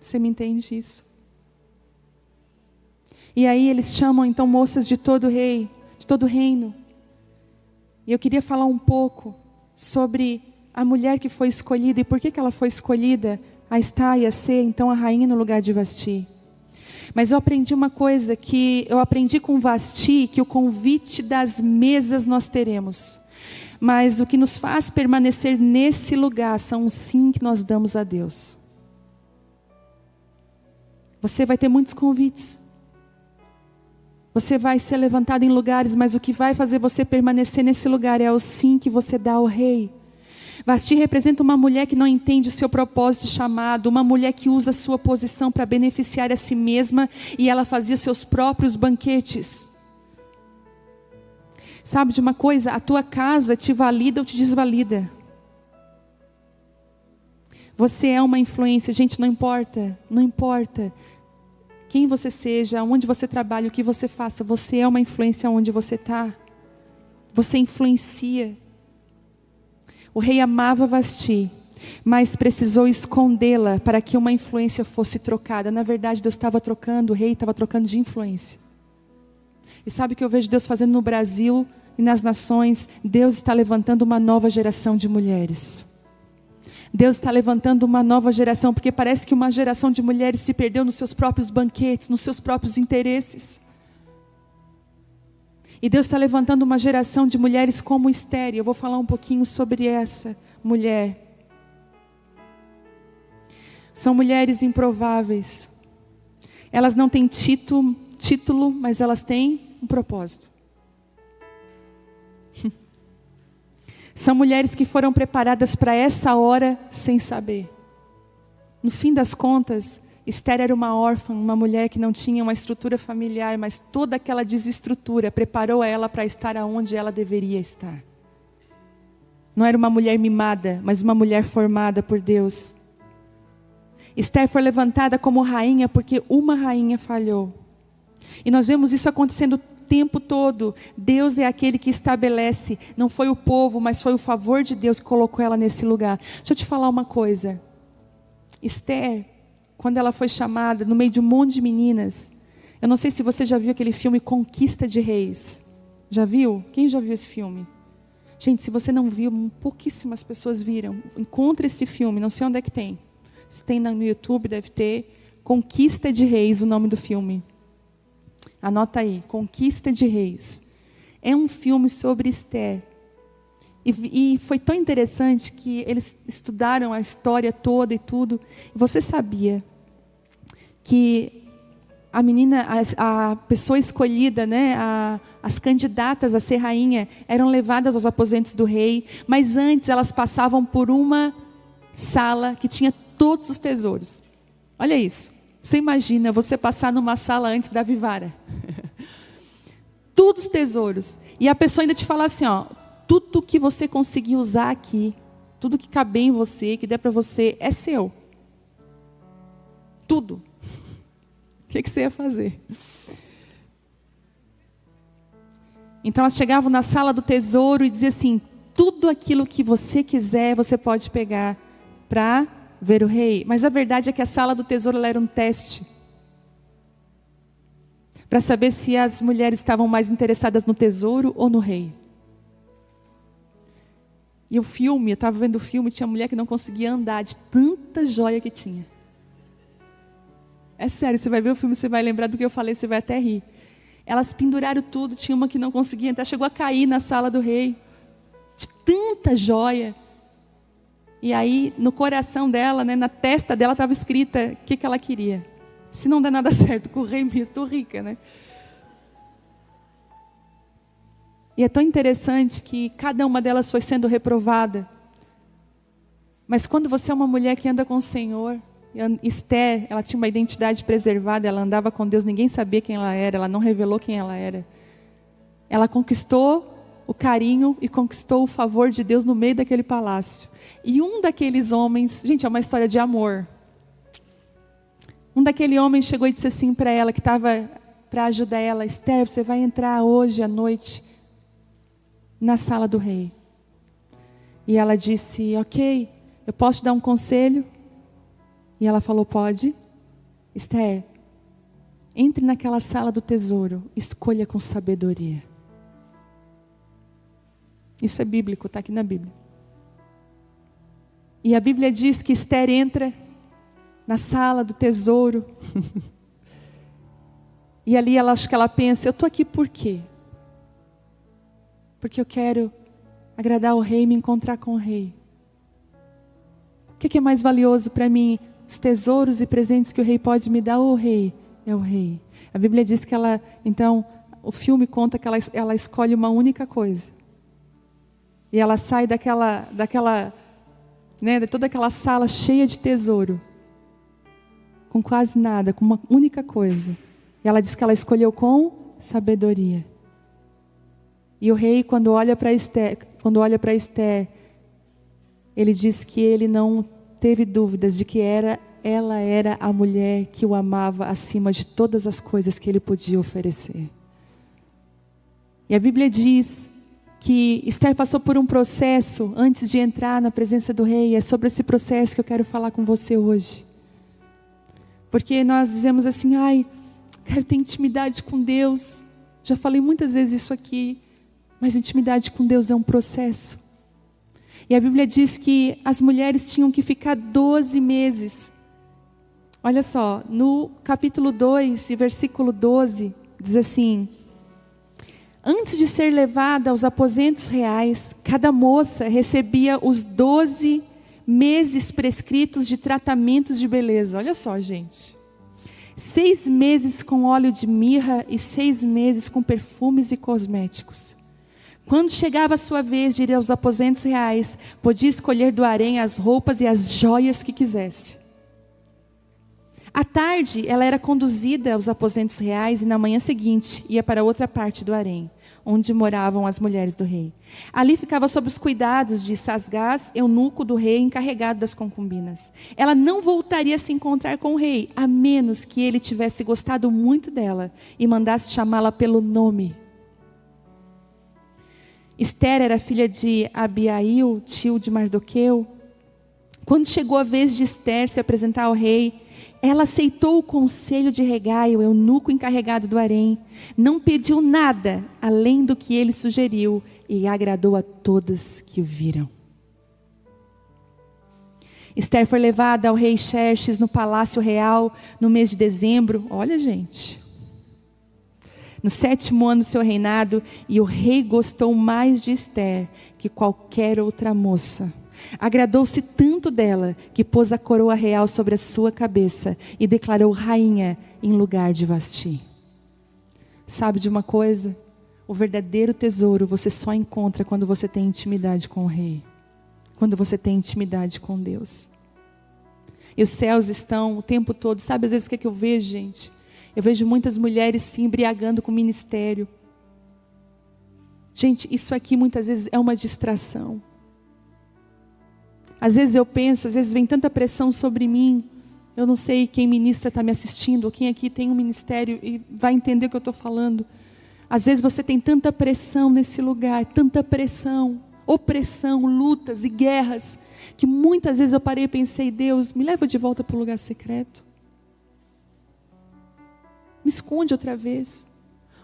Você me entende isso? E aí eles chamam então moças de todo rei, de todo reino. E eu queria falar um pouco sobre a mulher que foi escolhida e por que ela foi escolhida a estar e a ser então a rainha no lugar de Vasti. Mas eu aprendi uma coisa, que eu aprendi com Vasti, que o convite das mesas nós teremos. Mas o que nos faz permanecer nesse lugar são os sim que nós damos a Deus. Você vai ter muitos convites. Você vai ser levantado em lugares, mas o que vai fazer você permanecer nesse lugar é o sim que você dá ao rei. Vasti representa uma mulher que não entende o seu propósito chamado, uma mulher que usa a sua posição para beneficiar a si mesma e ela fazia seus próprios banquetes. Sabe de uma coisa? A tua casa te valida ou te desvalida. Você é uma influência, gente, não importa, não importa quem você seja, onde você trabalha, o que você faça, você é uma influência onde você está. Você influencia. O rei amava Vasti, mas precisou escondê-la para que uma influência fosse trocada. Na verdade, Deus estava trocando, o rei estava trocando de influência. E sabe o que eu vejo Deus fazendo no Brasil e nas nações? Deus está levantando uma nova geração de mulheres. Deus está levantando uma nova geração, porque parece que uma geração de mulheres se perdeu nos seus próprios banquetes, nos seus próprios interesses. E Deus está levantando uma geração de mulheres como Esther. Eu vou falar um pouquinho sobre essa mulher. São mulheres improváveis. Elas não têm título, mas elas têm um propósito. São mulheres que foram preparadas para essa hora sem saber. No fim das contas, Esther era uma órfã, uma mulher que não tinha uma estrutura familiar, mas toda aquela desestrutura preparou ela para estar aonde ela deveria estar. Não era uma mulher mimada, mas uma mulher formada por Deus. Esther foi levantada como rainha porque uma rainha falhou. E nós vemos isso acontecendo o tempo todo. Deus é aquele que estabelece. Não foi o povo, mas foi o favor de Deus que colocou ela nesse lugar. Deixa eu te falar uma coisa. Esther, quando ela foi chamada no meio de um monte de meninas, eu não sei se você já viu aquele filme Conquista de Reis. Já viu? Quem já viu esse filme? Gente, se você não viu, pouquíssimas pessoas viram. Encontre esse filme, não sei onde é que tem. Se tem no YouTube, deve ter. Conquista de Reis, o nome do filme. Anota aí, Conquista de Reis. É um filme sobre Esther. E foi tão interessante que eles estudaram a história toda e tudo. Você sabia que a menina, a pessoa escolhida, né, as candidatas a ser rainha, eram levadas aos aposentos do rei, mas antes elas passavam por uma sala que tinha todos os tesouros. Olha isso. Você imagina você passar numa sala antes da Vivara. Todos os tesouros. E a pessoa ainda te fala assim, ó, tudo que você conseguir usar aqui, tudo que caber em você, que der para você, é seu. Tudo. O que você ia fazer? Então elas chegavam na sala do tesouro e diziam assim, tudo aquilo que você quiser, você pode pegar para ver o rei. Mas a verdade é que a sala do tesouro ela era um teste. Para saber se as mulheres estavam mais interessadas no tesouro ou no rei. E o filme, eu estava vendo o filme, tinha mulher que não conseguia andar de tanta joia que tinha. É sério, você vai ver o filme, você vai lembrar do que eu falei, você vai até rir. Elas penduraram tudo, tinha uma que não conseguia entrar, chegou a cair na sala do rei. De tanta joia. E aí, no coração dela, né, na testa dela, estava escrita o que ela queria. Se não der nada certo com o rei mesmo, estou rica, né? E é tão interessante que cada uma delas foi sendo reprovada. Mas quando você é uma mulher que anda com o Senhor, Esther, ela tinha uma identidade preservada, ela andava com Deus, ninguém sabia quem ela não revelou quem ela era. Ela conquistou o carinho e conquistou o favor de Deus no meio daquele palácio. E um daqueles homens, gente, é uma história de amor. Um daquele homem chegou e disse assim para ela, que estava para ajudar ela: Esther, você vai entrar hoje à noite na sala do rei. E ela disse: ok, eu posso te dar um conselho? E ela falou: pode. Esther, entre naquela sala do tesouro, escolha com sabedoria. Isso é bíblico, está aqui na Bíblia. E a Bíblia diz que Esther entra na sala do tesouro. E ali acho que ela pensa: eu estou aqui por quê? Porque eu quero agradar o rei e me encontrar com o rei. O que é mais valioso para mim? Os tesouros e presentes que o rei pode me dar, ou o rei? É o rei. A Bíblia diz que ela, então, o filme conta que ela escolhe uma única coisa. E ela sai daquela, né, de toda aquela sala cheia de tesouro, com quase nada, com uma única coisa. E ela diz que ela escolheu com sabedoria. E o rei, quando olha para Esther, ele diz que ele não teve dúvidas de que ela era a mulher que o amava acima de todas as coisas que ele podia oferecer. E a Bíblia diz que Esther passou por um processo antes de entrar na presença do rei. E é sobre esse processo que eu quero falar com você hoje. Porque nós dizemos assim: ai, quero ter intimidade com Deus. Já falei muitas vezes isso aqui. Mas intimidade com Deus é um processo. E a Bíblia diz que as mulheres tinham que ficar 12 meses. Olha só, no capítulo 2, versículo 12, diz assim: antes de ser levada aos aposentos reais, cada moça recebia os 12 meses prescritos de tratamentos de beleza. Olha só, gente. 6 meses com óleo de mirra e 6 meses com perfumes e cosméticos. Quando chegava a sua vez de ir aos aposentos reais, podia escolher do harém as roupas e as joias que quisesse. À tarde, ela era conduzida aos aposentos reais e na manhã seguinte ia para outra parte do harém, onde moravam as mulheres do rei. Ali ficava sob os cuidados de Sasgás, eunuco do rei, encarregado das concubinas. Ela não voltaria a se encontrar com o rei, a menos que ele tivesse gostado muito dela e mandasse chamá-la pelo nome. Esther era filha de Abiail, tio de Mardoqueu. Quando chegou a vez de Esther se apresentar ao rei, ela aceitou o conselho de Hegai, o eunuco encarregado do harém. Não pediu nada além do que ele sugeriu e agradou a todas que o viram. Esther foi levada ao rei Xerxes no palácio real no mês de dezembro. Olha, gente. No 7º ano do seu reinado, e o rei gostou mais de Esther que qualquer outra moça. Agradou-se tanto dela que pôs a coroa real sobre a sua cabeça e declarou rainha em lugar de Vasti. Sabe de uma coisa? O verdadeiro tesouro você só encontra quando você tem intimidade com o rei. Quando você tem intimidade com Deus. E os céus estão o tempo todo. Sabe às vezes o que eu vejo, gente? Eu vejo muitas mulheres se embriagando com o ministério. Gente, isso aqui muitas vezes é uma distração. Às vezes eu penso, às vezes vem tanta pressão sobre mim. Eu não sei quem ministra está me assistindo, ou quem aqui tem um ministério e vai entender o que eu estou falando. Às vezes você tem tanta pressão nesse lugar, tanta pressão, opressão, lutas e guerras, que muitas vezes eu parei e pensei: Deus, me leva de volta para o lugar secreto. Me esconde outra vez.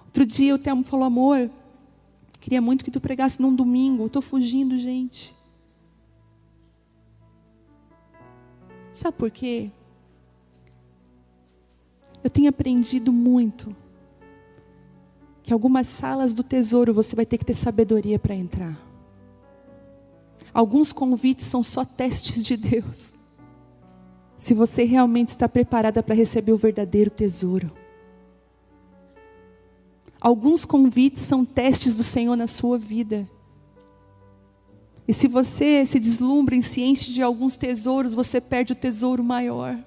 Outro dia o Telmo falou: amor, queria muito que tu pregasse num domingo. Eu estou fugindo, gente. Sabe por quê? Eu tenho aprendido muito que algumas salas do tesouro você vai ter que ter sabedoria para entrar. Alguns convites são só testes de Deus. Se você realmente está preparada para receber o verdadeiro tesouro. Alguns convites são testes do Senhor na sua vida. E se você se deslumbra e se enche de alguns tesouros, você perde o tesouro maior.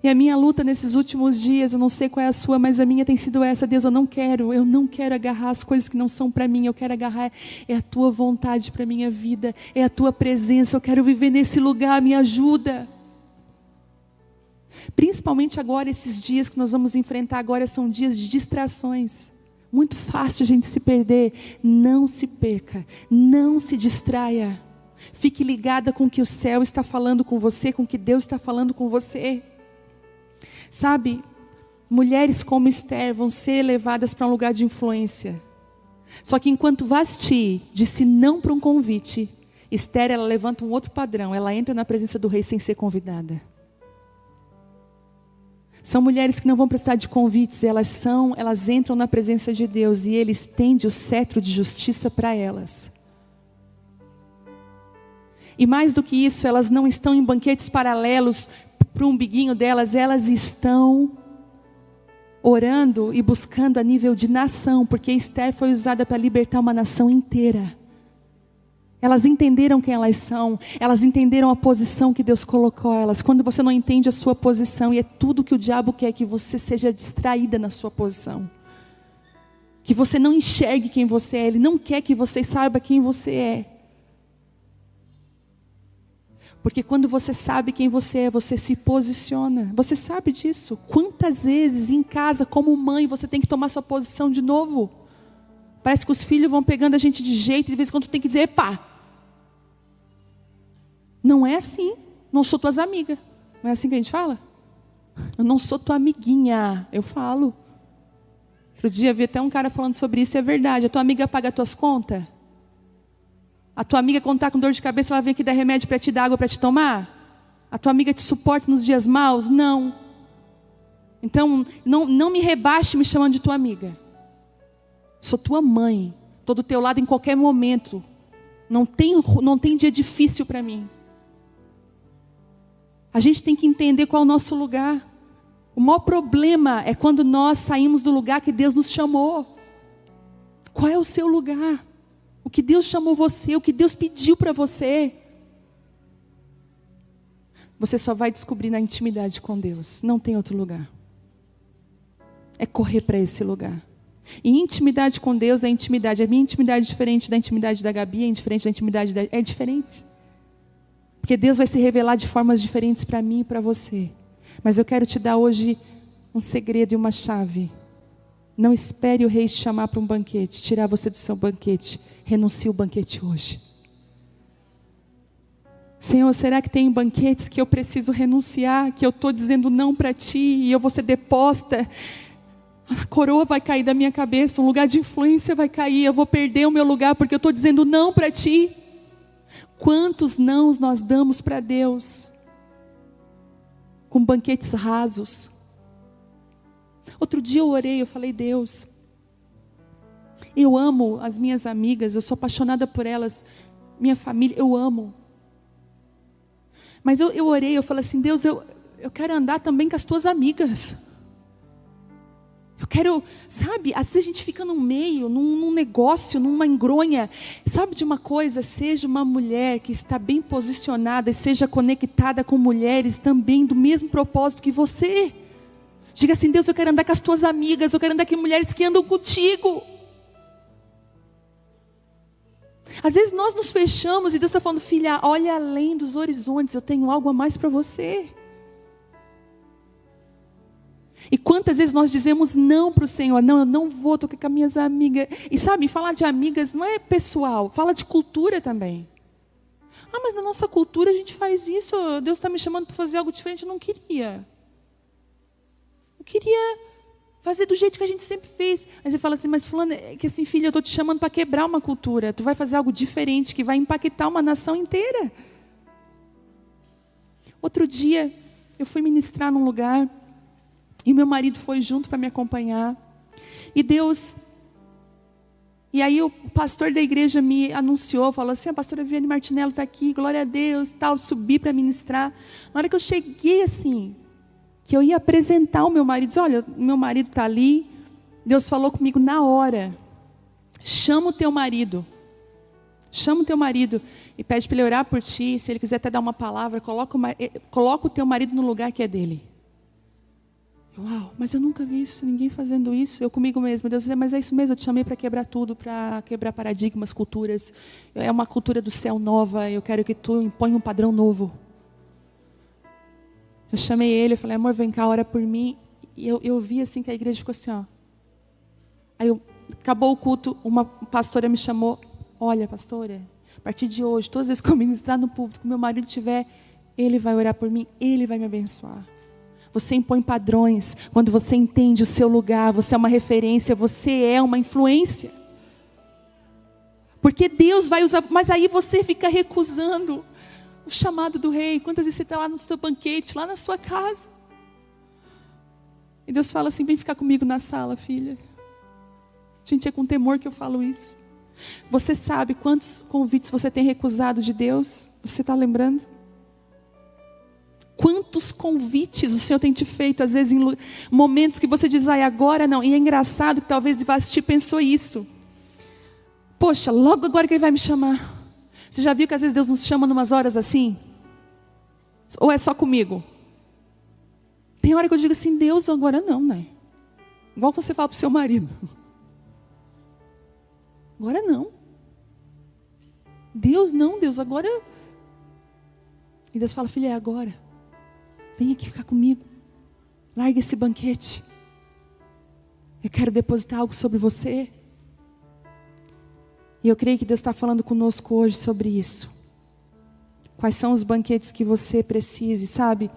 E a minha luta nesses últimos dias, eu não sei qual é a sua, mas a minha tem sido essa: Deus, eu não quero agarrar as coisas que não são para mim, eu quero agarrar a tua vontade para a minha vida, é a tua presença, eu quero viver nesse lugar, me ajuda. Principalmente agora, esses dias que nós vamos enfrentar agora são dias de distrações. Muito fácil a gente se perder. Não se perca, não se distraia. Fique ligada com o que o céu está falando com você, com o que Deus está falando com você. Sabe, mulheres como Esther vão ser levadas para um lugar de influência. Só que enquanto Vasti disse não para um convite, Esther, ela levanta um outro padrão. Ela entra na presença do rei sem ser convidada. São mulheres que não vão precisar de convites, elas entram na presença de Deus e Ele estende o cetro de justiça para elas. E mais do que isso, elas não estão em banquetes paralelos para o umbiguinho delas, elas estão orando e buscando a nível de nação, porque Esther foi usada para libertar uma nação inteira. Elas entenderam quem elas são, elas entenderam a posição que Deus colocou elas. Quando você não entende a sua posição, e é tudo que o diabo quer, que você seja distraída na sua posição, que você não enxergue quem você é, ele não quer que você saiba quem você é. Porque quando você sabe quem você é, você se posiciona. Você sabe disso? Quantas vezes em casa, como mãe, você tem que tomar sua posição de novo? Parece que os filhos vão pegando a gente de jeito, e de vez em quando tu tem que dizer: epá, não é assim, não sou tuas amigas. Não é assim que a gente fala? Eu não sou tua amiguinha, eu falo. Outro dia vi até um cara falando sobre isso, e é verdade. A tua amiga paga as tuas contas? A tua amiga, quando está com dor de cabeça, ela vem aqui dar remédio para te dar água para te tomar? A tua amiga te suporta nos dias maus? Não. Então, não me rebaixe me chamando de tua amiga. Sou tua mãe, estou do teu lado em qualquer momento. Não tem dia difícil para mim. A gente tem que entender qual é o nosso lugar. O maior problema é quando nós saímos do lugar que Deus nos chamou. Qual é o seu lugar? O que Deus chamou você, o que Deus pediu para você. Você só vai descobrir na intimidade com Deus. Não tem outro lugar. É correr para esse lugar. E intimidade com Deus é intimidade. A minha intimidade é diferente da intimidade da Gabi, é diferente da intimidade da... É diferente. Porque Deus vai se revelar de formas diferentes para mim e para você. Mas eu quero te dar hoje um segredo e uma chave. Não espere o rei te chamar para um banquete, tirar você do seu banquete. Renuncie o banquete hoje. Senhor, será que tem banquetes que eu preciso renunciar, que eu estou dizendo não para ti e eu vou ser deposta? A coroa vai cair da minha cabeça, um lugar de influência vai cair, eu vou perder o meu lugar porque eu estou dizendo não para ti. Quantos nãos nós damos para Deus? Com banquetes rasos. Outro dia eu orei, eu falei: Deus, eu amo as minhas amigas, eu sou apaixonada por elas, minha família, eu amo. Mas eu orei, eu falei assim: Deus, eu quero andar também com as tuas amigas. Eu quero, sabe, às vezes a gente fica no meio, num negócio, numa engronha. Sabe de uma coisa? Seja uma mulher que está bem posicionada e seja conectada com mulheres também do mesmo propósito que você. Diga assim: Deus, eu quero andar com as tuas amigas, eu quero andar com mulheres que andam contigo. Às vezes nós nos fechamos e Deus está falando: filha, olha além dos horizontes, eu tenho algo a mais para você. E quantas vezes nós dizemos não para o Senhor: não, eu não vou, estou com as minhas amigas. E sabe, falar de amigas não é pessoal, fala de cultura também. Ah, mas na nossa cultura a gente faz isso, Deus está me chamando para fazer algo diferente, eu não queria. Eu queria fazer do jeito que a gente sempre fez. Aí você fala assim: mas fulano, é que assim, filha, eu estou te chamando para quebrar uma cultura. Tu vai fazer algo diferente, que vai impactar uma nação inteira. Outro dia, eu fui ministrar num lugar, e meu marido foi junto para me acompanhar. E aí o pastor da igreja me anunciou, falou assim, a pastora Viviane Martinello está aqui, glória a Deus, tal, subi para ministrar. Na hora que eu cheguei assim, que eu ia apresentar o meu marido, disse, olha, meu marido está ali, Deus falou comigo na hora, chama o teu marido e pede para ele orar por ti, se ele quiser até dar uma palavra, coloca o teu marido no lugar que é dele. Uau, mas eu nunca vi isso, ninguém fazendo isso. Eu comigo mesma, Deus dizia, mas é isso mesmo, eu te chamei para quebrar tudo, para quebrar paradigmas, culturas. É uma cultura do céu nova, eu quero que tu imponha um padrão novo. Eu chamei ele, eu falei, amor, vem cá, ora por mim. E eu vi assim que a igreja ficou assim, ó. Aí acabou o culto, uma pastora me chamou, olha pastora, a partir de hoje, todas as vezes que eu ministrar no público, meu marido estiver, ele vai orar por mim, ele vai me abençoar. Você impõe padrões, quando você entende o seu lugar, você é uma referência, você é uma influência. Porque Deus vai usar, mas aí você fica recusando o chamado do rei. Quantas vezes você está lá no seu banquete, lá na sua casa. E Deus fala assim, vem ficar comigo na sala, filha. Gente, é com temor que eu falo isso. Você sabe quantos convites você tem recusado de Deus? Você está lembrando? Quantos convites o Senhor tem te feito, às vezes em momentos que você diz, ai, agora não. E é engraçado que talvez Vasti pensou isso. Poxa, logo agora que Ele vai me chamar. Você já viu que às vezes Deus nos chama em umas horas assim? Ou é só comigo? Tem hora que eu digo assim, Deus, agora não, né? Igual você fala para o seu marido. Agora não. Deus não, Deus, agora... E Deus fala, filha, é agora. Vem aqui ficar comigo. Larga esse banquete. Eu quero depositar algo sobre você. E eu creio que Deus está falando conosco hoje sobre isso. Quais são os banquetes que você precise, sabe?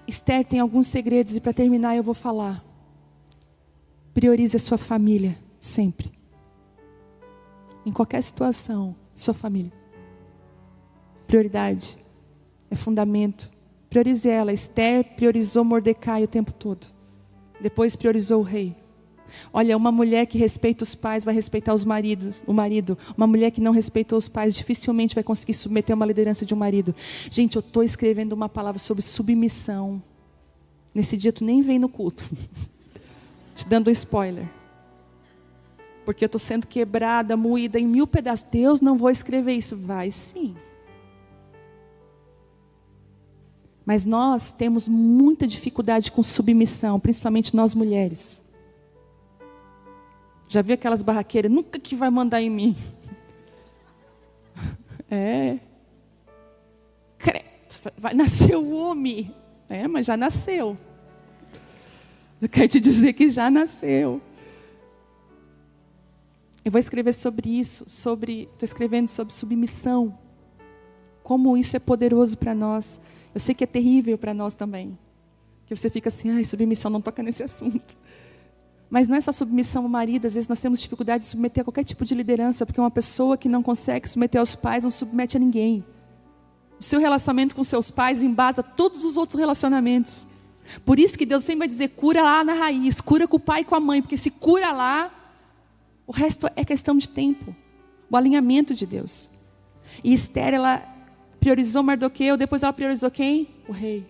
Esther tem alguns segredos e para terminar eu vou falar. Priorize a sua família, sempre. Em qualquer situação, sua família. Prioridade. É fundamento. Priorize ela. Esther priorizou Mordecai o tempo todo. Depois priorizou o rei. Olha, uma mulher que respeita os pais vai respeitar o marido. Uma mulher que não respeitou os pais dificilmente vai conseguir submeter uma liderança de um marido. Gente, eu estou escrevendo uma palavra sobre submissão. Nesse dia tu nem vem no culto. Te dando um spoiler. Porque eu estou sendo quebrada, moída em 1000 pedaços. Deus, não vou escrever isso. Vai sim. Mas nós temos muita dificuldade com submissão, principalmente nós mulheres. Já viu aquelas barraqueiras? Nunca que vai mandar em mim. Credo, vai nascer o homem. Mas já nasceu. Eu quero te dizer que já nasceu. Eu vou escrever sobre isso, estou escrevendo sobre submissão. Como isso é poderoso para nós. Eu sei que é terrível para nós também. Que você fica assim, ai, submissão, não toca nesse assunto. Mas não é só submissão ao marido, às vezes nós temos dificuldade de submeter a qualquer tipo de liderança, porque uma pessoa que não consegue submeter aos pais não submete a ninguém. O seu relacionamento com seus pais embasa todos os outros relacionamentos. Por isso que Deus sempre vai dizer, cura lá na raiz, cura com o pai e com a mãe, porque se cura lá, o resto é questão de tempo, o alinhamento de Deus. E Esther, ela priorizou Mardoqueu, depois ela priorizou quem? O rei.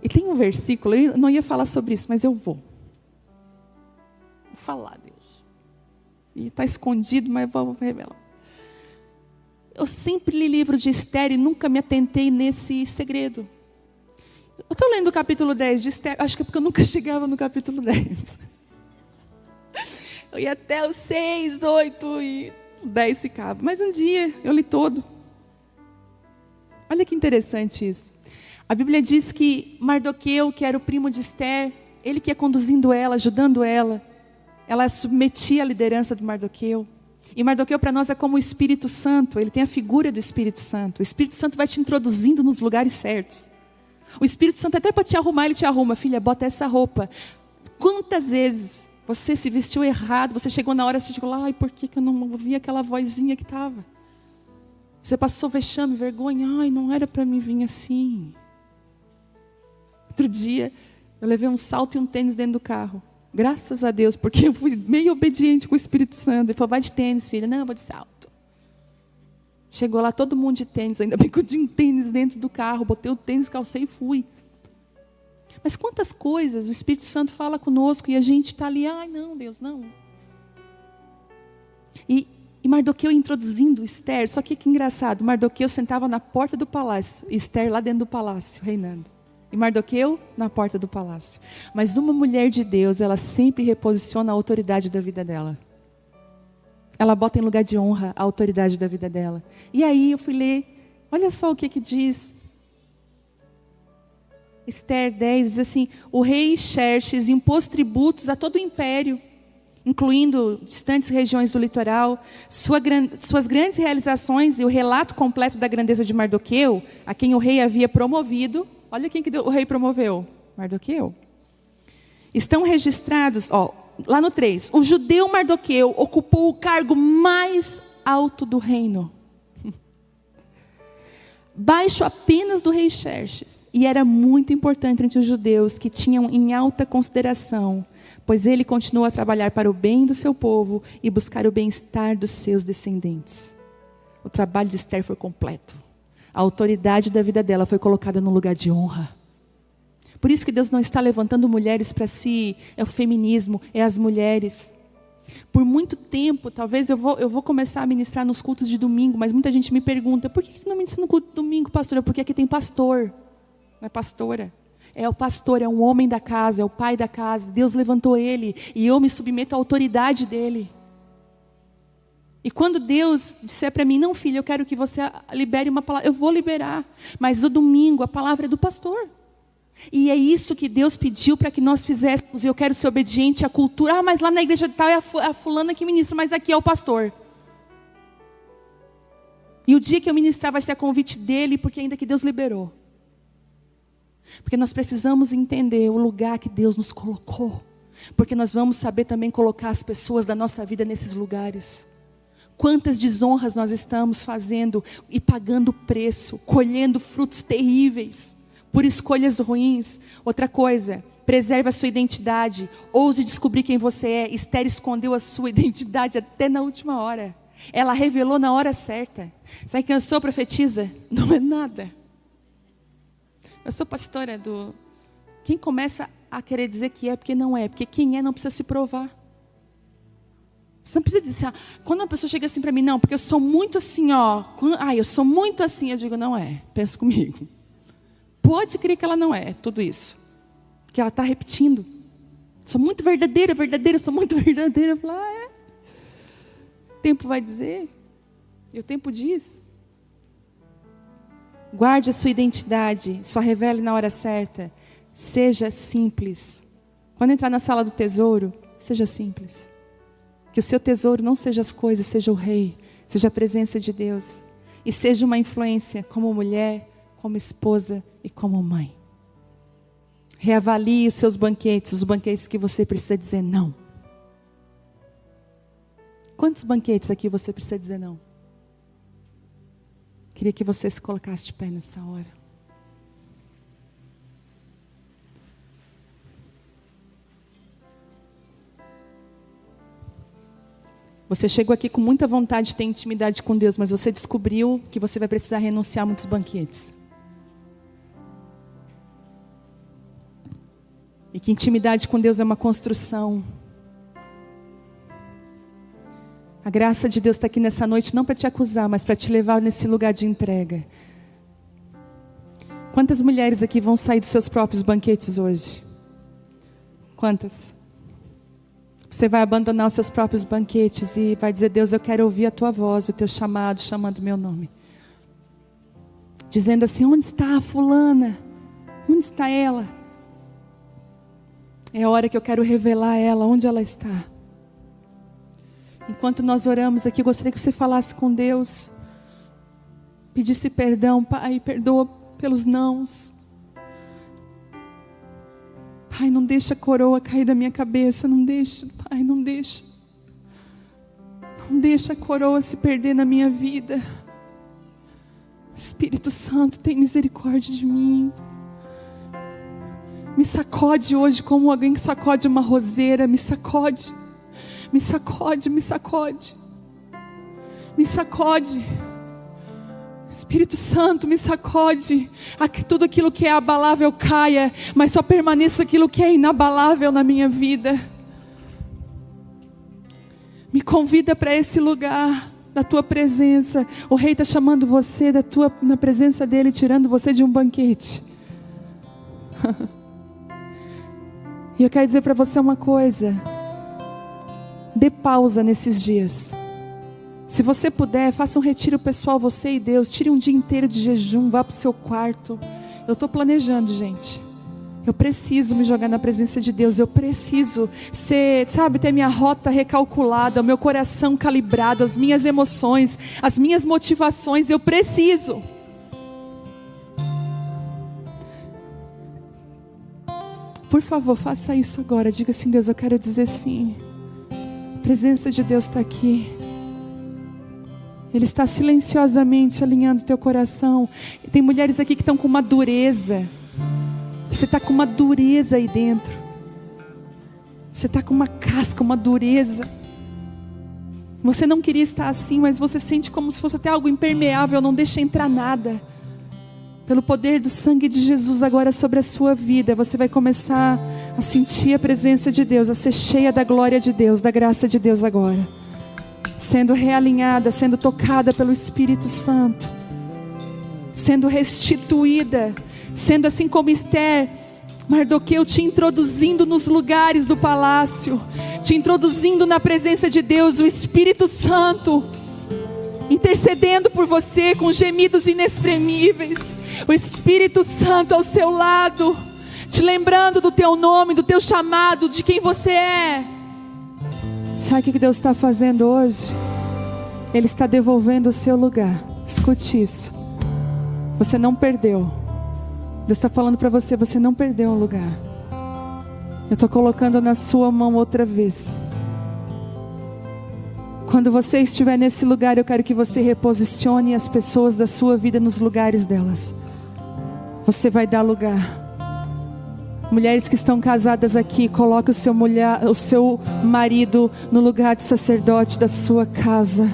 E tem um versículo, eu não ia falar sobre isso, mas eu vou falar, Deus. E está escondido, mas vou revelar. Eu sempre li livro de Esther e nunca me atentei nesse segredo. Eu estou lendo o capítulo 10 de Esther, acho que é porque eu nunca chegava no capítulo 10. Eu ia até os 6, 8 e 10 ficava. Mas um dia eu li todo. Olha que interessante isso. A Bíblia diz que Mardoqueu, que era o primo de Esther, ele que ia conduzindo ela, ajudando ela submetia a liderança de Mardoqueu. E Mardoqueu para nós é como o Espírito Santo, ele tem a figura do Espírito Santo. O Espírito Santo vai te introduzindo nos lugares certos. O Espírito Santo até para te arrumar, ele te arruma. Filha, bota essa roupa. Quantas vezes você se vestiu errado, você chegou na hora, você chegou lá, ai, por que eu não ouvi aquela vozinha que estava? Você passou vexame, vergonha. Ai, não era para mim vir assim. Outro dia, eu levei um salto e um tênis dentro do carro. Graças a Deus, porque eu fui meio obediente com o Espírito Santo. Ele falou, vai de tênis, filha. Não, eu vou de salto. Chegou lá todo mundo de tênis. Ainda bem que eu tinha um tênis dentro do carro. Botei o tênis, calcei e fui. Mas quantas coisas o Espírito Santo fala conosco e a gente está ali, ai não, Deus, não. E Mardoqueu introduzindo Esther, só que engraçado, Mardoqueu sentava na porta do palácio, e Esther lá dentro do palácio, reinando. E Mardoqueu na porta do palácio. Mas uma mulher de Deus, ela sempre reposiciona a autoridade da vida dela. Ela bota em lugar de honra a autoridade da vida dela. E aí eu fui ler, olha só o que diz. Esther 10 diz assim, o rei Xerxes impôs tributos a todo o império, incluindo distantes regiões do litoral. Suas grandes realizações e o relato completo da grandeza de Mardoqueu, a quem o rei havia promovido. Olha quem que o rei promoveu, Mardoqueu. Estão registrados, lá no 3, o judeu Mardoqueu ocupou o cargo mais alto do reino, baixo apenas do rei Xerxes, e era muito importante entre os judeus que tinham em alta consideração, pois ele continuou a trabalhar para o bem do seu povo e buscar o bem-estar dos seus descendentes. O trabalho de Esther foi completo. A autoridade da vida dela foi colocada no lugar de honra. Por isso que Deus não está levantando mulheres para si, é o feminismo, é as mulheres. Por muito tempo, talvez eu vou começar a ministrar nos cultos de domingo, mas muita gente me pergunta, por que não ministra no culto de domingo, pastora? Porque aqui tem pastor, não é pastora. É o pastor, é um homem da casa, é o pai da casa. Deus levantou ele e eu me submeto à autoridade dele. E quando Deus disser para mim, não filha, eu quero que você libere uma palavra, eu vou liberar. Mas o domingo, a palavra é do pastor. E é isso que Deus pediu para que nós fizéssemos. E eu quero ser obediente à cultura. Ah, mas lá na igreja tal é a fulana que ministra, mas aqui é o pastor. E o dia que eu ministrar vai ser a convite dele, porque ainda que Deus liberou. Porque nós precisamos entender o lugar que Deus nos colocou. Porque nós vamos saber também colocar as pessoas da nossa vida nesses lugares. Quantas desonras nós estamos fazendo e pagando preço, colhendo frutos terríveis, por escolhas ruins. Outra coisa, preserve a sua identidade, ouse descobrir quem você é. Esther escondeu a sua identidade até na última hora. Ela revelou na hora certa. Sabe quem eu sou, profetisa? Não é nada. Eu sou pastora do... Quem começa a querer dizer que é, porque não é. Porque quem é não precisa se provar. Você não precisa dizer assim, quando uma pessoa chega assim para mim, não, porque eu sou muito assim, eu sou muito assim, eu digo, não é, pensa comigo. Pode crer que ela não é tudo isso. Porque ela está repetindo. Sou muito verdadeira, sou muito verdadeira. Eu falo, é. O tempo vai dizer. E o tempo diz. Guarde a sua identidade, só revele na hora certa. Seja simples. Quando entrar na sala do tesouro, seja simples. Que o seu tesouro não seja as coisas, seja o rei, seja a presença de Deus. E seja uma influência como mulher, como esposa e como mãe. Reavalie os seus banquetes, os banquetes que você precisa dizer não. Quantos banquetes aqui você precisa dizer não? Queria que você se colocasse de pé nessa hora. Você chegou aqui com muita vontade de ter intimidade com Deus, mas você descobriu que você vai precisar renunciar a muitos banquetes. E que intimidade com Deus é uma construção. A graça de Deus está aqui nessa noite, não para te acusar, mas para te levar nesse lugar de entrega. Quantas mulheres aqui vão sair dos seus próprios banquetes hoje? Quantas? Você vai abandonar os seus próprios banquetes e vai dizer, Deus, eu quero ouvir a tua voz, o teu chamado, chamando o meu nome. Dizendo assim, onde está a fulana? Onde está ela? É a hora que eu quero revelar ela, onde ela está. Enquanto nós oramos aqui, eu gostaria que você falasse com Deus. Pedisse perdão, Pai, perdoa pelos nãos. Pai, não deixa a coroa cair da minha cabeça, não deixa, Pai, não deixa. Não deixa a coroa se perder na minha vida. Espírito Santo, tem misericórdia de mim. Me sacode hoje como alguém que sacode uma roseira. Me sacode, me sacode, me sacode. Me sacode. Espírito Santo, me sacode. Tudo aquilo que é abalável caia, mas só permaneça aquilo que é inabalável na minha vida. Me convida para esse lugar da tua presença. O Rei está chamando você na presença dele, tirando você de um banquete. E eu quero dizer para você uma coisa: dê pausa nesses dias. Se você puder, faça um retiro pessoal, você e Deus. Tire um dia inteiro de jejum, vá para o seu quarto. Eu estou planejando, gente. Eu preciso me jogar na presença de Deus. Eu preciso ter minha rota recalculada, o meu coração calibrado, as minhas emoções, as minhas motivações. Eu preciso. Por favor, faça isso agora. Diga assim: Deus, eu quero dizer sim. A presença de Deus está aqui. Ele está silenciosamente alinhando teu coração. E tem mulheres aqui que estão com uma dureza. Você está com uma dureza aí dentro. Você está com uma casca, uma dureza. Você não queria estar assim, mas você sente como se fosse até algo impermeável. Não deixa entrar nada. Pelo poder do sangue de Jesus agora sobre a sua vida, você vai começar a sentir a presença de Deus, a ser cheia da glória de Deus, da graça de Deus agora. Sendo realinhada, sendo tocada pelo Espírito Santo. Sendo restituída. Sendo assim como Esther, Mardoqueu te introduzindo nos lugares do palácio. Te introduzindo na presença de Deus, o Espírito Santo. Intercedendo por você com gemidos inexprimíveis. O Espírito Santo ao seu lado. Te lembrando do teu nome, do teu chamado, de quem você é. Sabe o que Deus está fazendo hoje? Ele está devolvendo o seu lugar. Escute isso. Você não perdeu. Deus está falando para você, você não perdeu um lugar. Eu estou colocando na sua mão outra vez. Quando você estiver nesse lugar, eu quero que você reposicione as pessoas da sua vida nos lugares delas. Você vai dar lugar. Mulheres que estão casadas aqui, coloque o seu marido no lugar de sacerdote da sua casa.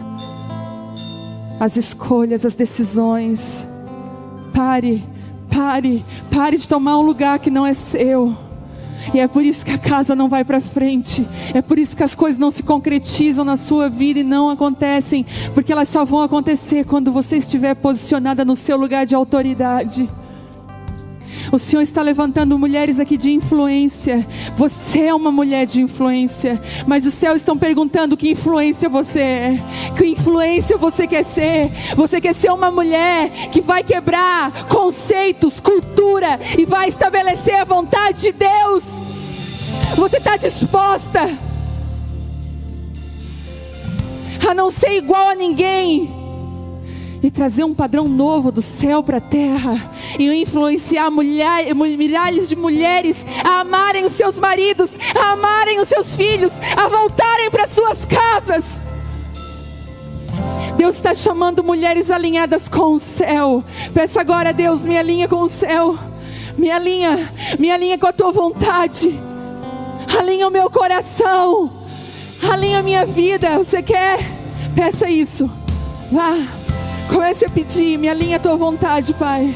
As escolhas, as decisões. Pare de tomar um lugar que não é seu. E é por isso que a casa não vai para frente. É por isso que as coisas não se concretizam na sua vida e não acontecem. Porque elas só vão acontecer quando você estiver posicionada no seu lugar de autoridade. O Senhor está levantando mulheres aqui de influência. Você é uma mulher de influência. Mas os céus estão perguntando que influência você é. Que influência você quer ser. Você quer ser uma mulher que vai quebrar conceitos, cultura e vai estabelecer a vontade de Deus. Você está disposta a não ser igual a ninguém e trazer um padrão novo do céu para a terra, e influenciar milhares de mulheres a amarem os seus maridos, a amarem os seus filhos, a voltarem para suas casas. Deus está chamando mulheres alinhadas com o céu. Peça agora: Deus, me alinha com o céu, me alinha com a tua vontade, alinha o meu coração, alinha a minha vida. Você quer? Peça isso. Vá. Comece a pedir: me alinha a tua vontade, Pai.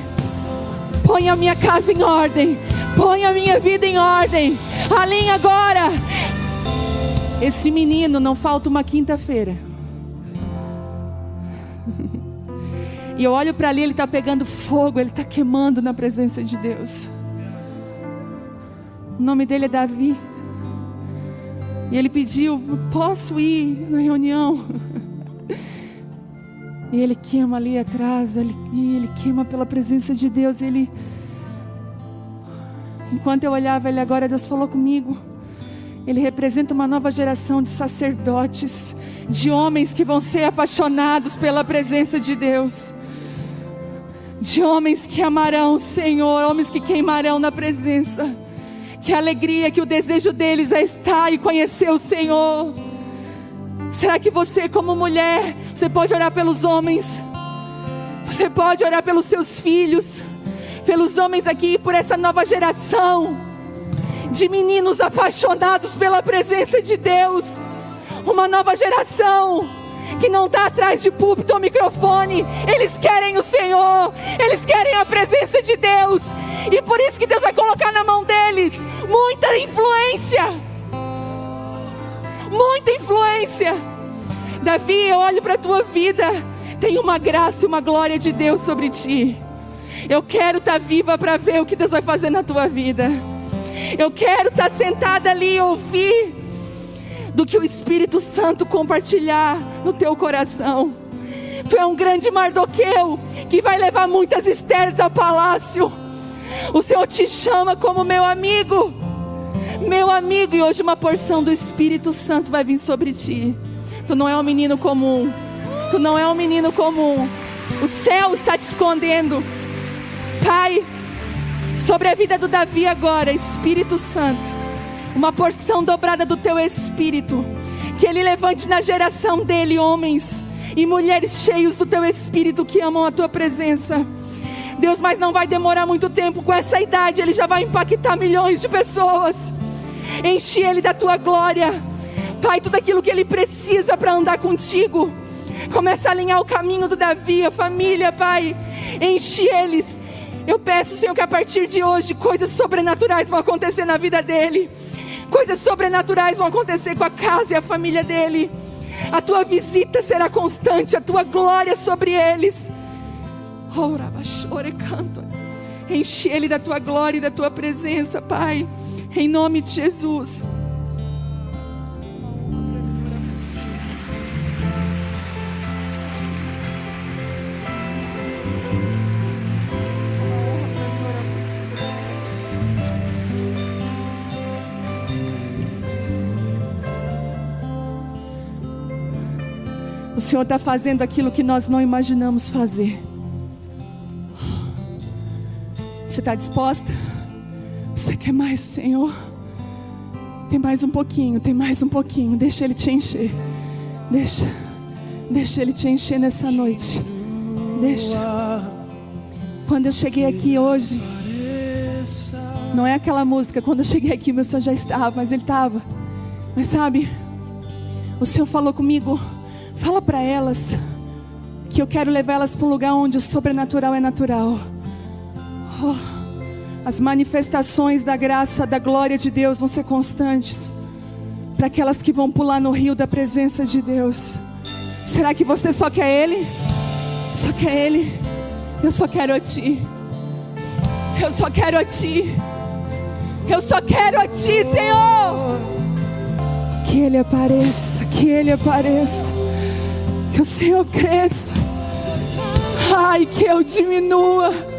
Põe a minha casa em ordem. Põe a minha vida em ordem. Alinha agora. Esse menino, não falta uma quinta-feira. E eu olho para ali, ele está pegando fogo, ele está queimando na presença de Deus. O nome dele é Davi. E ele pediu: posso ir na reunião? E ele queima ali atrás, ele queima pela presença de Deus. Enquanto eu olhava ele agora, Deus falou comigo. Ele representa uma nova geração de sacerdotes, de homens que vão ser apaixonados pela presença de Deus, de homens que amarão o Senhor, homens que queimarão na presença. Que a alegria, que o desejo deles é estar e conhecer o Senhor. Será que você, como mulher, você pode orar pelos homens? Você pode orar pelos seus filhos, pelos homens aqui, por essa nova geração de meninos apaixonados pela presença de Deus. Uma nova geração que não está atrás de púlpito ou microfone. Eles querem o Senhor, eles querem a presença de Deus. E por isso que Deus vai colocar na mão deles muita influência. Muita influência. Davi, eu olho para a tua vida, tem uma graça e uma glória de Deus sobre ti. Eu quero estar viva para ver o que Deus vai fazer na tua vida. Eu quero estar sentada ali e ouvir do que o Espírito Santo compartilhar no teu coração. Tu é um grande Mardoqueu que vai levar muitas Estéres ao palácio. O Senhor te chama como meu amigo, e hoje uma porção do Espírito Santo vai vir sobre ti. Tu não é um menino comum. Tu não é um menino comum. O céu está te escondendo. Pai, sobre a vida do Davi agora, Espírito Santo, uma porção dobrada do teu Espírito, que ele levante na geração dele homens e mulheres cheios do teu Espírito que amam a tua presença. Deus, mas não vai demorar muito tempo. Com essa idade ele já vai impactar milhões de pessoas. Enche ele da tua glória, Pai, tudo aquilo que ele precisa para andar contigo. Começa a alinhar o caminho do Davi, a família, Pai. Enche eles. Eu peço, Senhor, que a partir de hoje coisas sobrenaturais vão acontecer na vida dele. Coisas sobrenaturais vão acontecer com a casa e a família dele. A tua visita será constante, a tua glória sobre eles. Enche ele da tua glória e da tua presença, Pai, em nome de Jesus. O Senhor está fazendo aquilo que nós não imaginamos fazer. Você está disposta? Você quer mais, Senhor? Tem mais um pouquinho, tem mais um pouquinho. Deixa Ele te encher. Deixa Ele te encher nessa noite. Deixa. Quando eu cheguei aqui hoje, não é aquela música, quando eu cheguei aqui meu Senhor já estava, mas Ele estava. Mas sabe, o Senhor falou comigo, fala para elas que eu quero levar elas para um lugar onde o sobrenatural é natural. As manifestações da graça, da glória de Deus vão ser constantes para aquelas que vão pular no rio da presença de Deus. Será que você só quer Ele? Só quer Ele? Eu só quero a Ti. Eu só quero a Ti. Eu só quero a Ti, Senhor. Que Ele apareça, que Ele apareça, que o Senhor cresça. Ai, que eu diminua.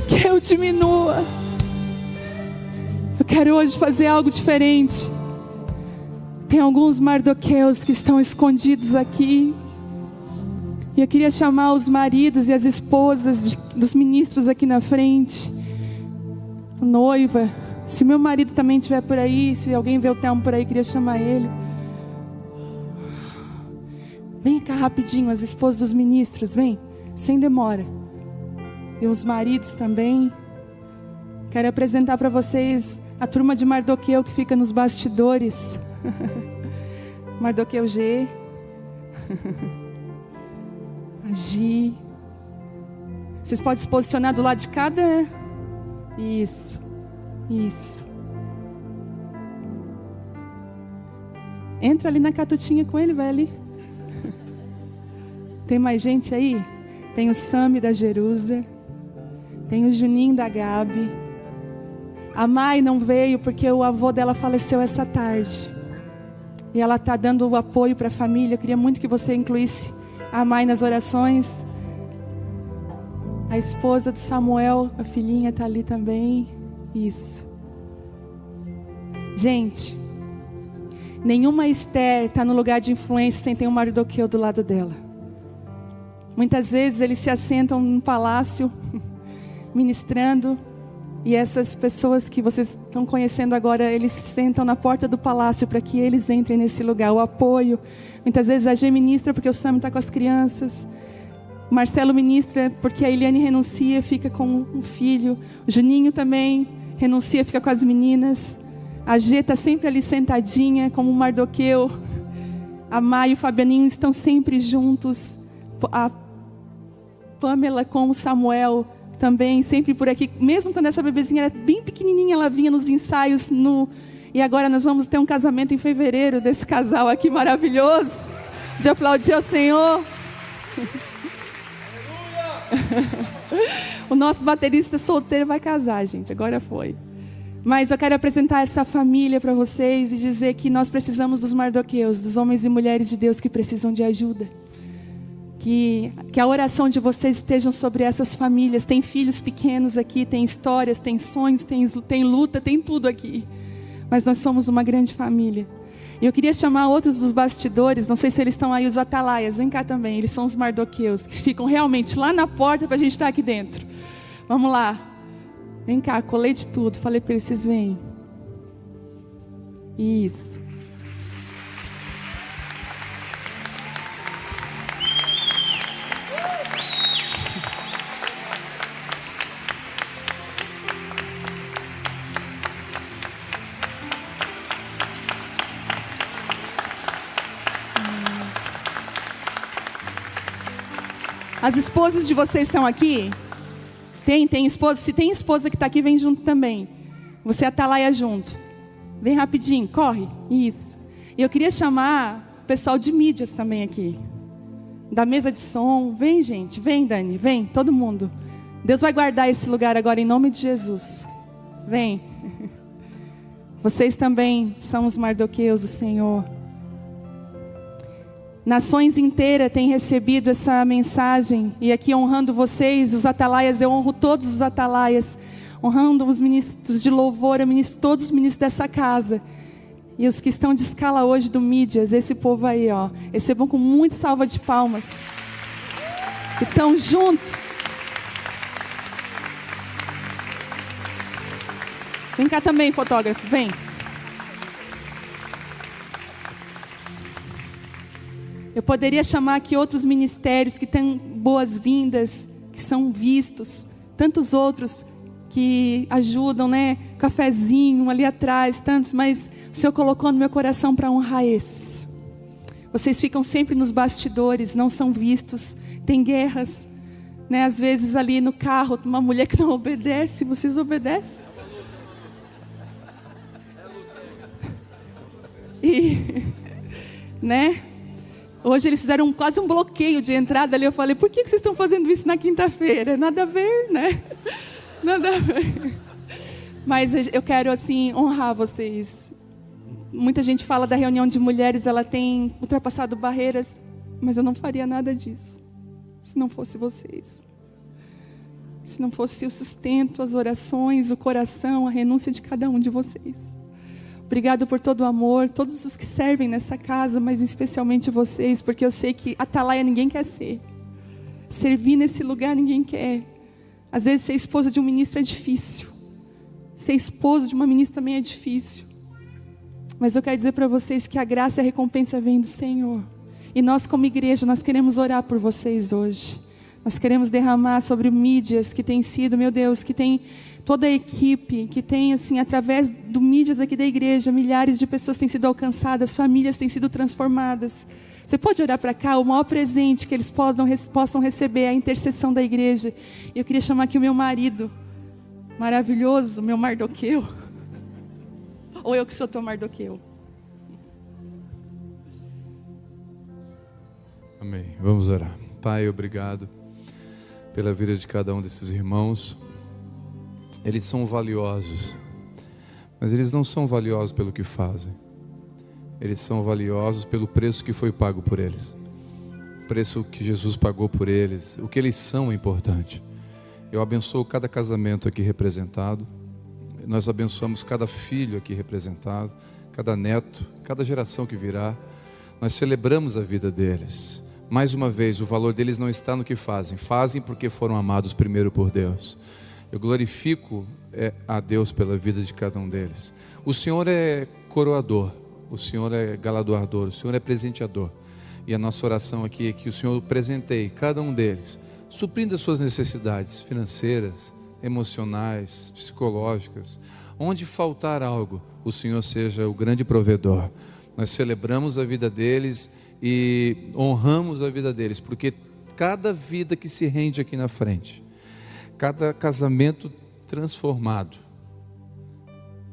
Que eu diminua. Eu quero hoje fazer algo diferente. Tem alguns Mardoqueus que estão escondidos aqui. E eu queria chamar os maridos e as esposas dos ministros aqui na frente. A noiva. Se meu marido também estiver por aí, se alguém vê o Telmo por aí, queria chamar ele. Vem cá rapidinho, as esposas dos ministros, vem, sem demora. E os maridos também. Quero apresentar para vocês a turma de Mardoqueu que fica nos bastidores. Mardoqueu G. A Gi. Vocês podem se posicionar do lado de cada. Isso. Entra ali na catutinha com ele, vai ali. Tem mais gente aí? Tem o Sami da Jerusa. Tem o Juninho da Gabi. A Mai não veio porque o avô dela faleceu essa tarde. E ela está dando o apoio para a família. Eu queria muito que você incluísse a Mai nas orações. A esposa do Samuel, a filhinha está ali também. Isso. Gente, nenhuma Esther está no lugar de influência sem ter um Mardoqueu do lado dela. Muitas vezes eles se assentam num palácio ministrando, e essas pessoas que vocês estão conhecendo agora, eles se sentam na porta do palácio para que eles entrem nesse lugar, o apoio. Muitas vezes a G ministra porque o Sam está com as crianças. O Marcelo ministra porque a Eliane renuncia, fica com um filho. O Juninho também renuncia, fica com as meninas. A Gê está sempre ali sentadinha, como o Mardoqueu. A Maia e o Fabianinho estão sempre juntos. A Pamela com o Samuel também, sempre por aqui. Mesmo quando essa bebezinha era bem pequenininha, ela vinha nos ensaios. E agora nós vamos ter um casamento em fevereiro desse casal aqui maravilhoso. De aplaudir ao Senhor. O nosso baterista solteiro vai casar, gente. Agora foi. Mas eu quero apresentar essa família para vocês e dizer que nós precisamos dos mardoqueus, dos homens e mulheres de Deus que precisam de ajuda. Que a oração de vocês estejam sobre essas famílias. Tem filhos pequenos aqui, tem histórias, tem sonhos, tem luta, tem tudo aqui. Mas nós somos uma grande família. E eu queria chamar outros dos bastidores, não sei se eles estão aí, os atalaias, vem cá também. Eles são os mardoqueus, que ficam realmente lá na porta para a gente estar aqui dentro. Vamos lá. Vem cá, colei de tudo. Falei para eles, vocês vêm. Isso. As esposas de vocês estão aqui? Tem esposa? Se tem esposa que está aqui, vem junto também. Você atalaia junto. Vem rapidinho, corre. Isso. E eu queria chamar o pessoal de mídias também aqui. Da mesa de som. Vem, gente. Vem, Dani. Vem, todo mundo. Deus vai guardar esse lugar agora em nome de Jesus. Vem. Vocês também são os mardoqueus do Senhor. Nações inteiras têm recebido essa mensagem. E aqui honrando vocês, os atalaias, eu honro todos os atalaias. Honrando os ministros de louvor, eu ministro todos os ministros dessa casa. E os que estão de escala hoje do Mídias, esse povo aí, ó. Recebam com muita salva de palmas. Que estão junto. Vem cá também, fotógrafo, vem. Eu poderia chamar aqui outros ministérios que têm boas-vindas, que são vistos. Tantos outros que ajudam, né? Cafezinho ali atrás, tantos. Mas o Senhor colocou no meu coração para honrar esses. Vocês ficam sempre nos bastidores, não são vistos. Tem guerras, né? Às vezes ali no carro, uma mulher que não obedece. Vocês obedecem? E, né? Hoje eles fizeram quase um bloqueio de entrada ali. Eu falei, por que vocês estão fazendo isso na quinta-feira? Nada a ver, né? Nada a ver. Mas eu quero, assim, honrar vocês. Muita gente fala da reunião de mulheres, ela tem ultrapassado barreiras. Mas eu não faria nada disso, se não fosse vocês. Se não fosse o sustento, as orações, o coração, a renúncia de cada um de vocês. Obrigado por todo o amor, todos os que servem nessa casa, mas especialmente vocês, porque eu sei que atalaia ninguém quer ser. Servir nesse lugar ninguém quer. Às vezes ser esposa de um ministro é difícil. Ser esposo de uma ministra também é difícil. Mas eu quero dizer para vocês que a graça e a recompensa vem do Senhor. E nós como igreja, nós queremos orar por vocês hoje. Nós queremos derramar sobre mídias que tem sido, meu Deus, que tem toda a equipe, que tem assim, através do mídias aqui da igreja, milhares de pessoas têm sido alcançadas, famílias têm sido transformadas. Você pode olhar para cá, o maior presente que eles possam receber é a intercessão da igreja. E eu queria chamar aqui o meu marido, maravilhoso, meu Mardoqueu. Ou eu que sou teu Mardoqueu. Amém. Vamos orar. Pai, obrigado pela vida de cada um desses irmãos. Eles são valiosos, mas eles não são valiosos pelo que fazem. Eles são valiosos pelo preço que foi pago por eles. O preço que Jesus pagou por eles. O que eles são é importante. Eu abençoo cada casamento aqui representado. Nós abençoamos cada filho aqui representado, cada neto, cada geração que virá. Nós celebramos a vida deles. Mais uma vez, o valor deles não está no que fazem. Fazem porque foram amados primeiro por Deus. Eu glorifico a Deus pela vida de cada um deles. O Senhor é coroador, o Senhor é galardoador, o Senhor é presenteador. E a nossa oração aqui é que o Senhor presenteie cada um deles, suprindo as suas necessidades financeiras, emocionais, psicológicas. Onde faltar algo, o Senhor seja o grande provedor. Nós celebramos a vida deles e honramos a vida deles, porque cada vida que se rende aqui na frente, cada casamento transformado,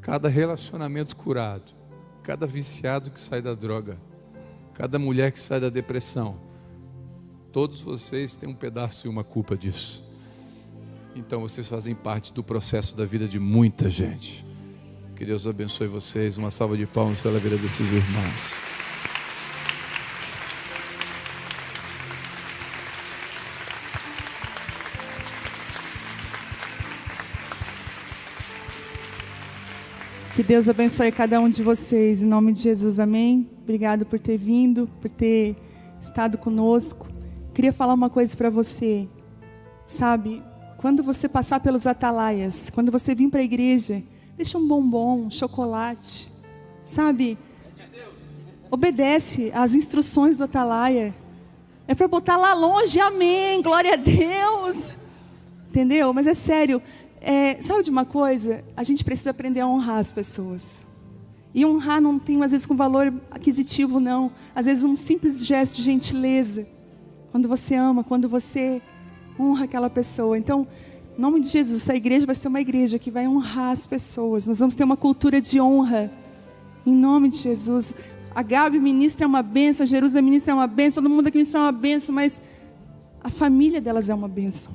cada relacionamento curado, cada viciado que sai da droga, cada mulher que sai da depressão, todos vocês têm um pedaço e uma culpa disso. Então vocês fazem parte do processo da vida de muita gente. Que Deus abençoe vocês. Uma salva de palmas pela vida desses irmãos. Que Deus abençoe cada um de vocês, em nome de Jesus, amém? Obrigado por ter vindo, por ter estado conosco. Queria falar uma coisa para você, sabe? Quando você passar pelos atalaias, quando você vir para a igreja, deixa um bombom, um chocolate, sabe? Obedece às instruções do atalaia. É para botar lá longe, amém, glória a Deus. Entendeu? Mas é sério, sabe de uma coisa? A gente precisa aprender a honrar as pessoas. E honrar não tem, às vezes, com valor aquisitivo, não. Às vezes, um simples gesto de gentileza. Quando você ama, quando você honra aquela pessoa. Então, em nome de Jesus, essa igreja vai ser uma igreja que vai honrar as pessoas. Nós vamos ter uma cultura de honra. Em nome de Jesus. A Gabi ministra uma bênção, a Jerusa ministra uma bênção, todo mundo aqui ministra uma bênção, mas a família delas é uma bênção.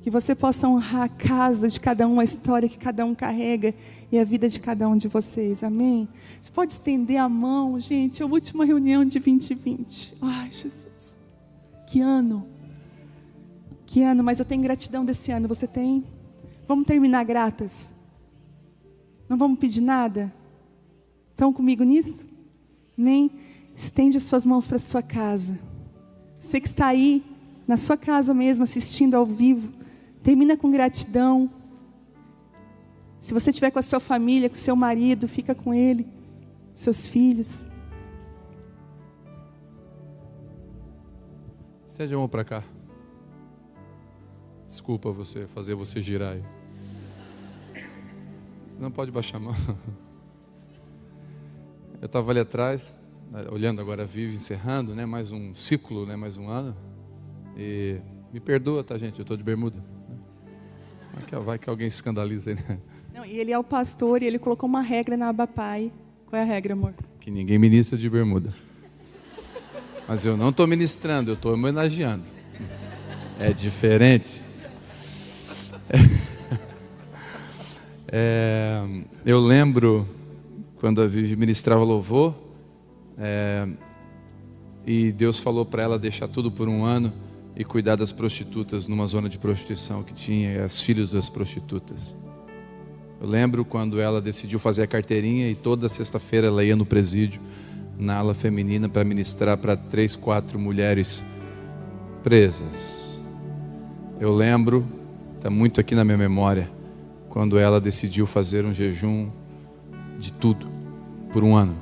Que você possa honrar a casa de cada um, a história que cada um carrega e a vida de cada um de vocês, amém? Você pode estender a mão, gente, é a última reunião de 2020. Ai, Jesus, que ano, mas eu tenho gratidão desse ano, você tem? Vamos terminar gratas? Não vamos pedir nada? Estão comigo nisso? Amém? Estende as suas mãos para a sua casa. Você que está aí, na sua casa mesmo, assistindo ao vivo, termina com gratidão. Se você estiver com a sua família, com o seu marido, fica com ele, seus filhos. Estende a mão para cá. Desculpa fazer você girar aí. Não pode baixar a mão. Eu estava ali atrás, olhando agora a Vivi, encerrando, né, mais um ciclo, né, mais um ano. E me perdoa, tá, gente? Eu estou de bermuda. Vai que alguém se escandaliza aí, né? Não, e ele é o pastor e ele colocou uma regra na Abapai. Qual é a regra, amor? Que ninguém ministra de bermuda. Mas eu não estou ministrando, eu estou homenageando. É diferente. Eu lembro quando a Vivi ministrava louvor, e Deus falou para ela deixar tudo por um ano e cuidar das prostitutas numa zona de prostituição que tinha, as filhas das prostitutas. Eu lembro quando ela decidiu fazer a carteirinha e toda sexta-feira ela ia no presídio, na ala feminina, para ministrar para 3, 4 mulheres presas. Eu lembro, está muito aqui na minha memória, quando ela decidiu fazer um jejum de tudo, por um ano.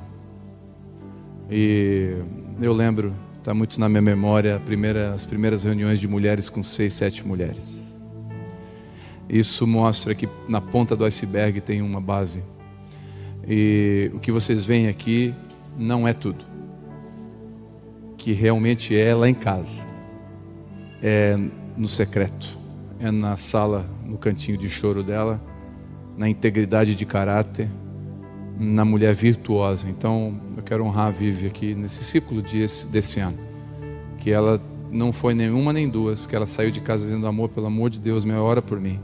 E eu lembro, está muito na minha memória, as primeiras reuniões de mulheres com 6, 7 mulheres. Isso mostra que na ponta do iceberg tem uma base. E o que vocês veem aqui não é tudo. Que realmente é lá em casa. É no secreto. É na sala, no cantinho de choro dela. Na integridade de caráter. Na mulher virtuosa. Então eu quero honrar a Vivi aqui nesse ciclo desse ano. Que ela não foi nenhuma nem duas. Que ela saiu de casa dizendo: amor, pelo amor de Deus, me ora por mim.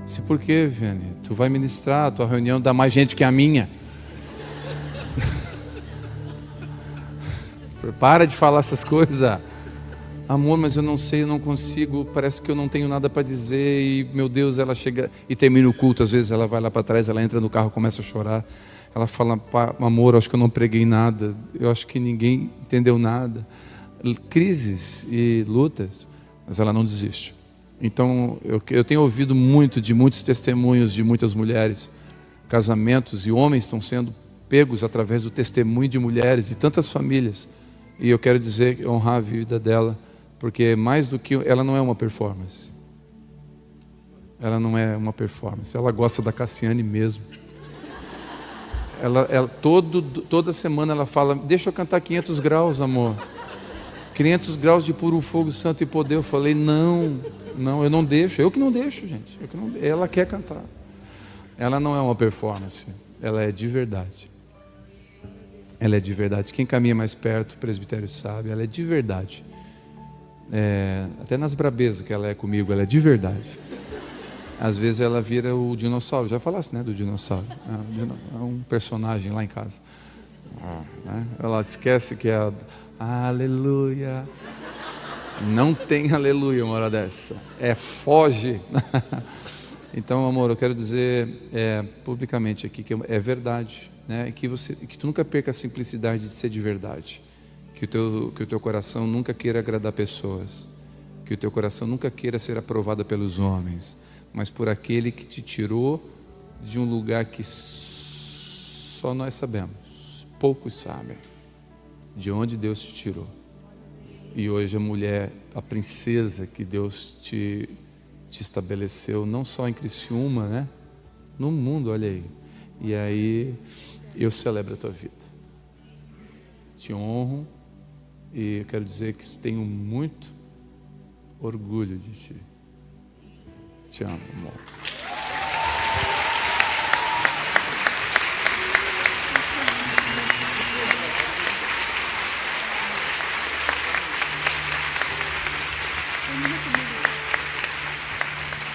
Disse: por quê, Vianney? Tu vai ministrar, a tua reunião dá mais gente que a minha. Para de falar essas coisas. Amor, mas eu não sei, eu não consigo, parece que eu não tenho nada para dizer. E meu Deus, ela chega e termina o culto. Às vezes ela vai lá para trás, ela entra no carro, começa a chorar. Ela fala: amor, eu acho que eu não preguei nada, eu acho que ninguém entendeu nada. Crises e lutas, mas ela não desiste. Então eu tenho ouvido de muitos testemunhos de muitas mulheres, casamentos e homens estão sendo pegos através do testemunho de mulheres e tantas famílias. E eu quero dizer, honrar a vida dela, porque mais do que... Ela não é uma performance. Ela não é uma performance. Ela gosta da Cassiane mesmo. Toda semana ela fala, deixa eu cantar 500 graus, amor. 500 graus de puro fogo, santo e poder. Eu falei, não, eu não deixo. Eu que não deixo, gente. Ela quer cantar. Ela não é uma performance. Ela é de verdade. Ela é de verdade. Quem caminha mais perto, o presbitério sabe, ela é de verdade. Até nas brabezas que ela é comigo, ela é de verdade. Às vezes ela vira o dinossauro. Já falasse, né, do dinossauro. É um personagem lá em casa. Né? Ela esquece que é aleluia. Não tem aleluia uma hora dessa. Foge. Então, amor, eu quero dizer publicamente aqui que é verdade, né? Que tu nunca perca a simplicidade de ser de verdade. Que o teu coração nunca queira agradar pessoas. Que o teu coração nunca queira ser aprovado pelos homens, mas por aquele que te tirou de um lugar que só nós sabemos, poucos sabem, de onde Deus te tirou. E hoje a mulher, a princesa que Deus te estabeleceu, não só em Criciúma, né? No mundo, olha aí. E aí, eu celebro a tua vida. Te honro e eu quero dizer que tenho muito orgulho de ti. Te amo, amor.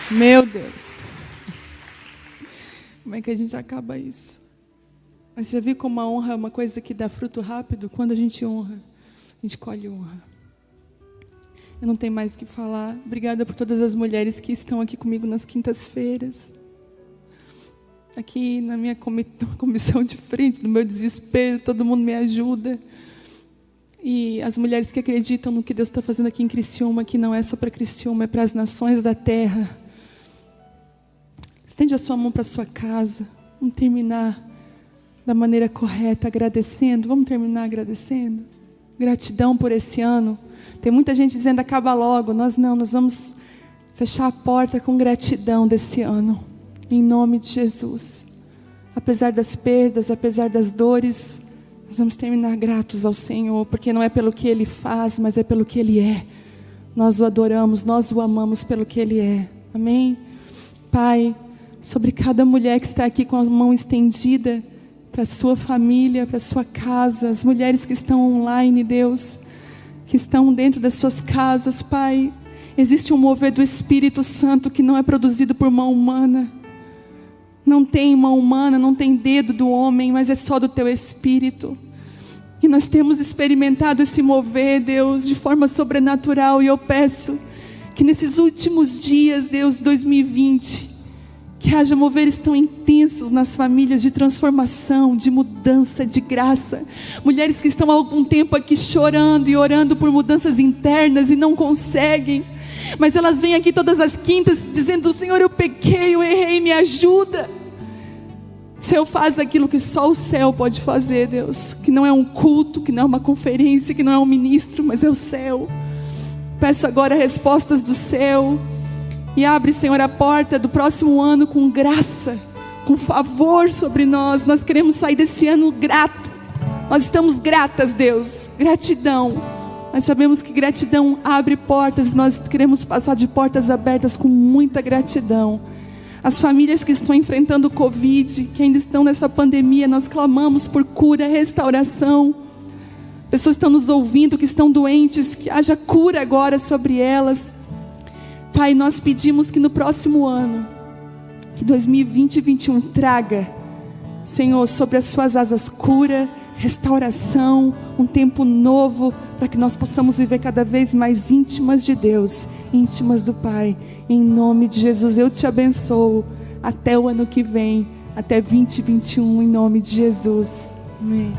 Meu Deus. Como é que a gente acaba isso? Mas já viu como a honra é uma coisa que dá fruto rápido? Quando a gente honra, a gente colhe honra. Eu não tenho mais o que falar. Obrigada por todas as mulheres que estão aqui comigo nas quintas-feiras. Aqui na minha comissão de frente, no meu desespero, todo mundo me ajuda. E as mulheres que acreditam no que Deus está fazendo aqui em Criciúma, que não é só para Criciúma, é para as nações da terra. Estende a sua mão para a sua casa. Vamos terminar da maneira correta, agradecendo. Vamos terminar agradecendo. Gratidão por esse ano. Tem muita gente dizendo, acaba logo. Nós vamos fechar a porta com gratidão desse ano. Em nome de Jesus. Apesar das perdas, apesar das dores, nós vamos terminar gratos ao Senhor, porque não é pelo que Ele faz, mas é pelo que Ele é. Nós o adoramos, nós o amamos pelo que Ele é. Amém? Pai, sobre cada mulher que está aqui com a mão estendida para a sua família, para a sua casa, as mulheres que estão online, Deus, que estão dentro das suas casas, Pai, existe um mover do Espírito Santo que não é produzido por mão humana. Não tem mão humana, não tem dedo do homem, mas é só do Teu Espírito. E nós temos experimentado esse mover, Deus, de forma sobrenatural. E eu peço que nesses últimos dias, Deus, de 2020, que haja moveres tão intensos nas famílias de transformação, de mudança, de graça. Mulheres que estão há algum tempo aqui chorando e orando por mudanças internas e não conseguem. Mas elas vêm aqui todas as quintas dizendo, Senhor, eu pequei, eu errei, me ajuda. Senhor, faz aquilo que só o céu pode fazer, Deus. Que não é um culto, que não é uma conferência, que não é um ministro, mas é o céu. Peço agora respostas do céu. E abre, Senhor, a porta do próximo ano com graça, com favor sobre nós. Nós queremos sair desse ano grato. Nós estamos gratas, Deus. Gratidão. Nós sabemos que gratidão abre portas. Nós queremos passar de portas abertas com muita gratidão. As famílias que estão enfrentando o Covid, que ainda estão nessa pandemia, nós clamamos por cura, restauração. Pessoas estão nos ouvindo que estão doentes, que haja cura agora sobre elas. Pai, nós pedimos que no próximo ano, que 2020 e 2021 traga, Senhor, sobre as suas asas cura, restauração, um tempo novo, para que nós possamos viver cada vez mais íntimas de Deus, íntimas do Pai. Em nome de Jesus, eu te abençoo até o ano que vem, até 2021, em nome de Jesus. Amém.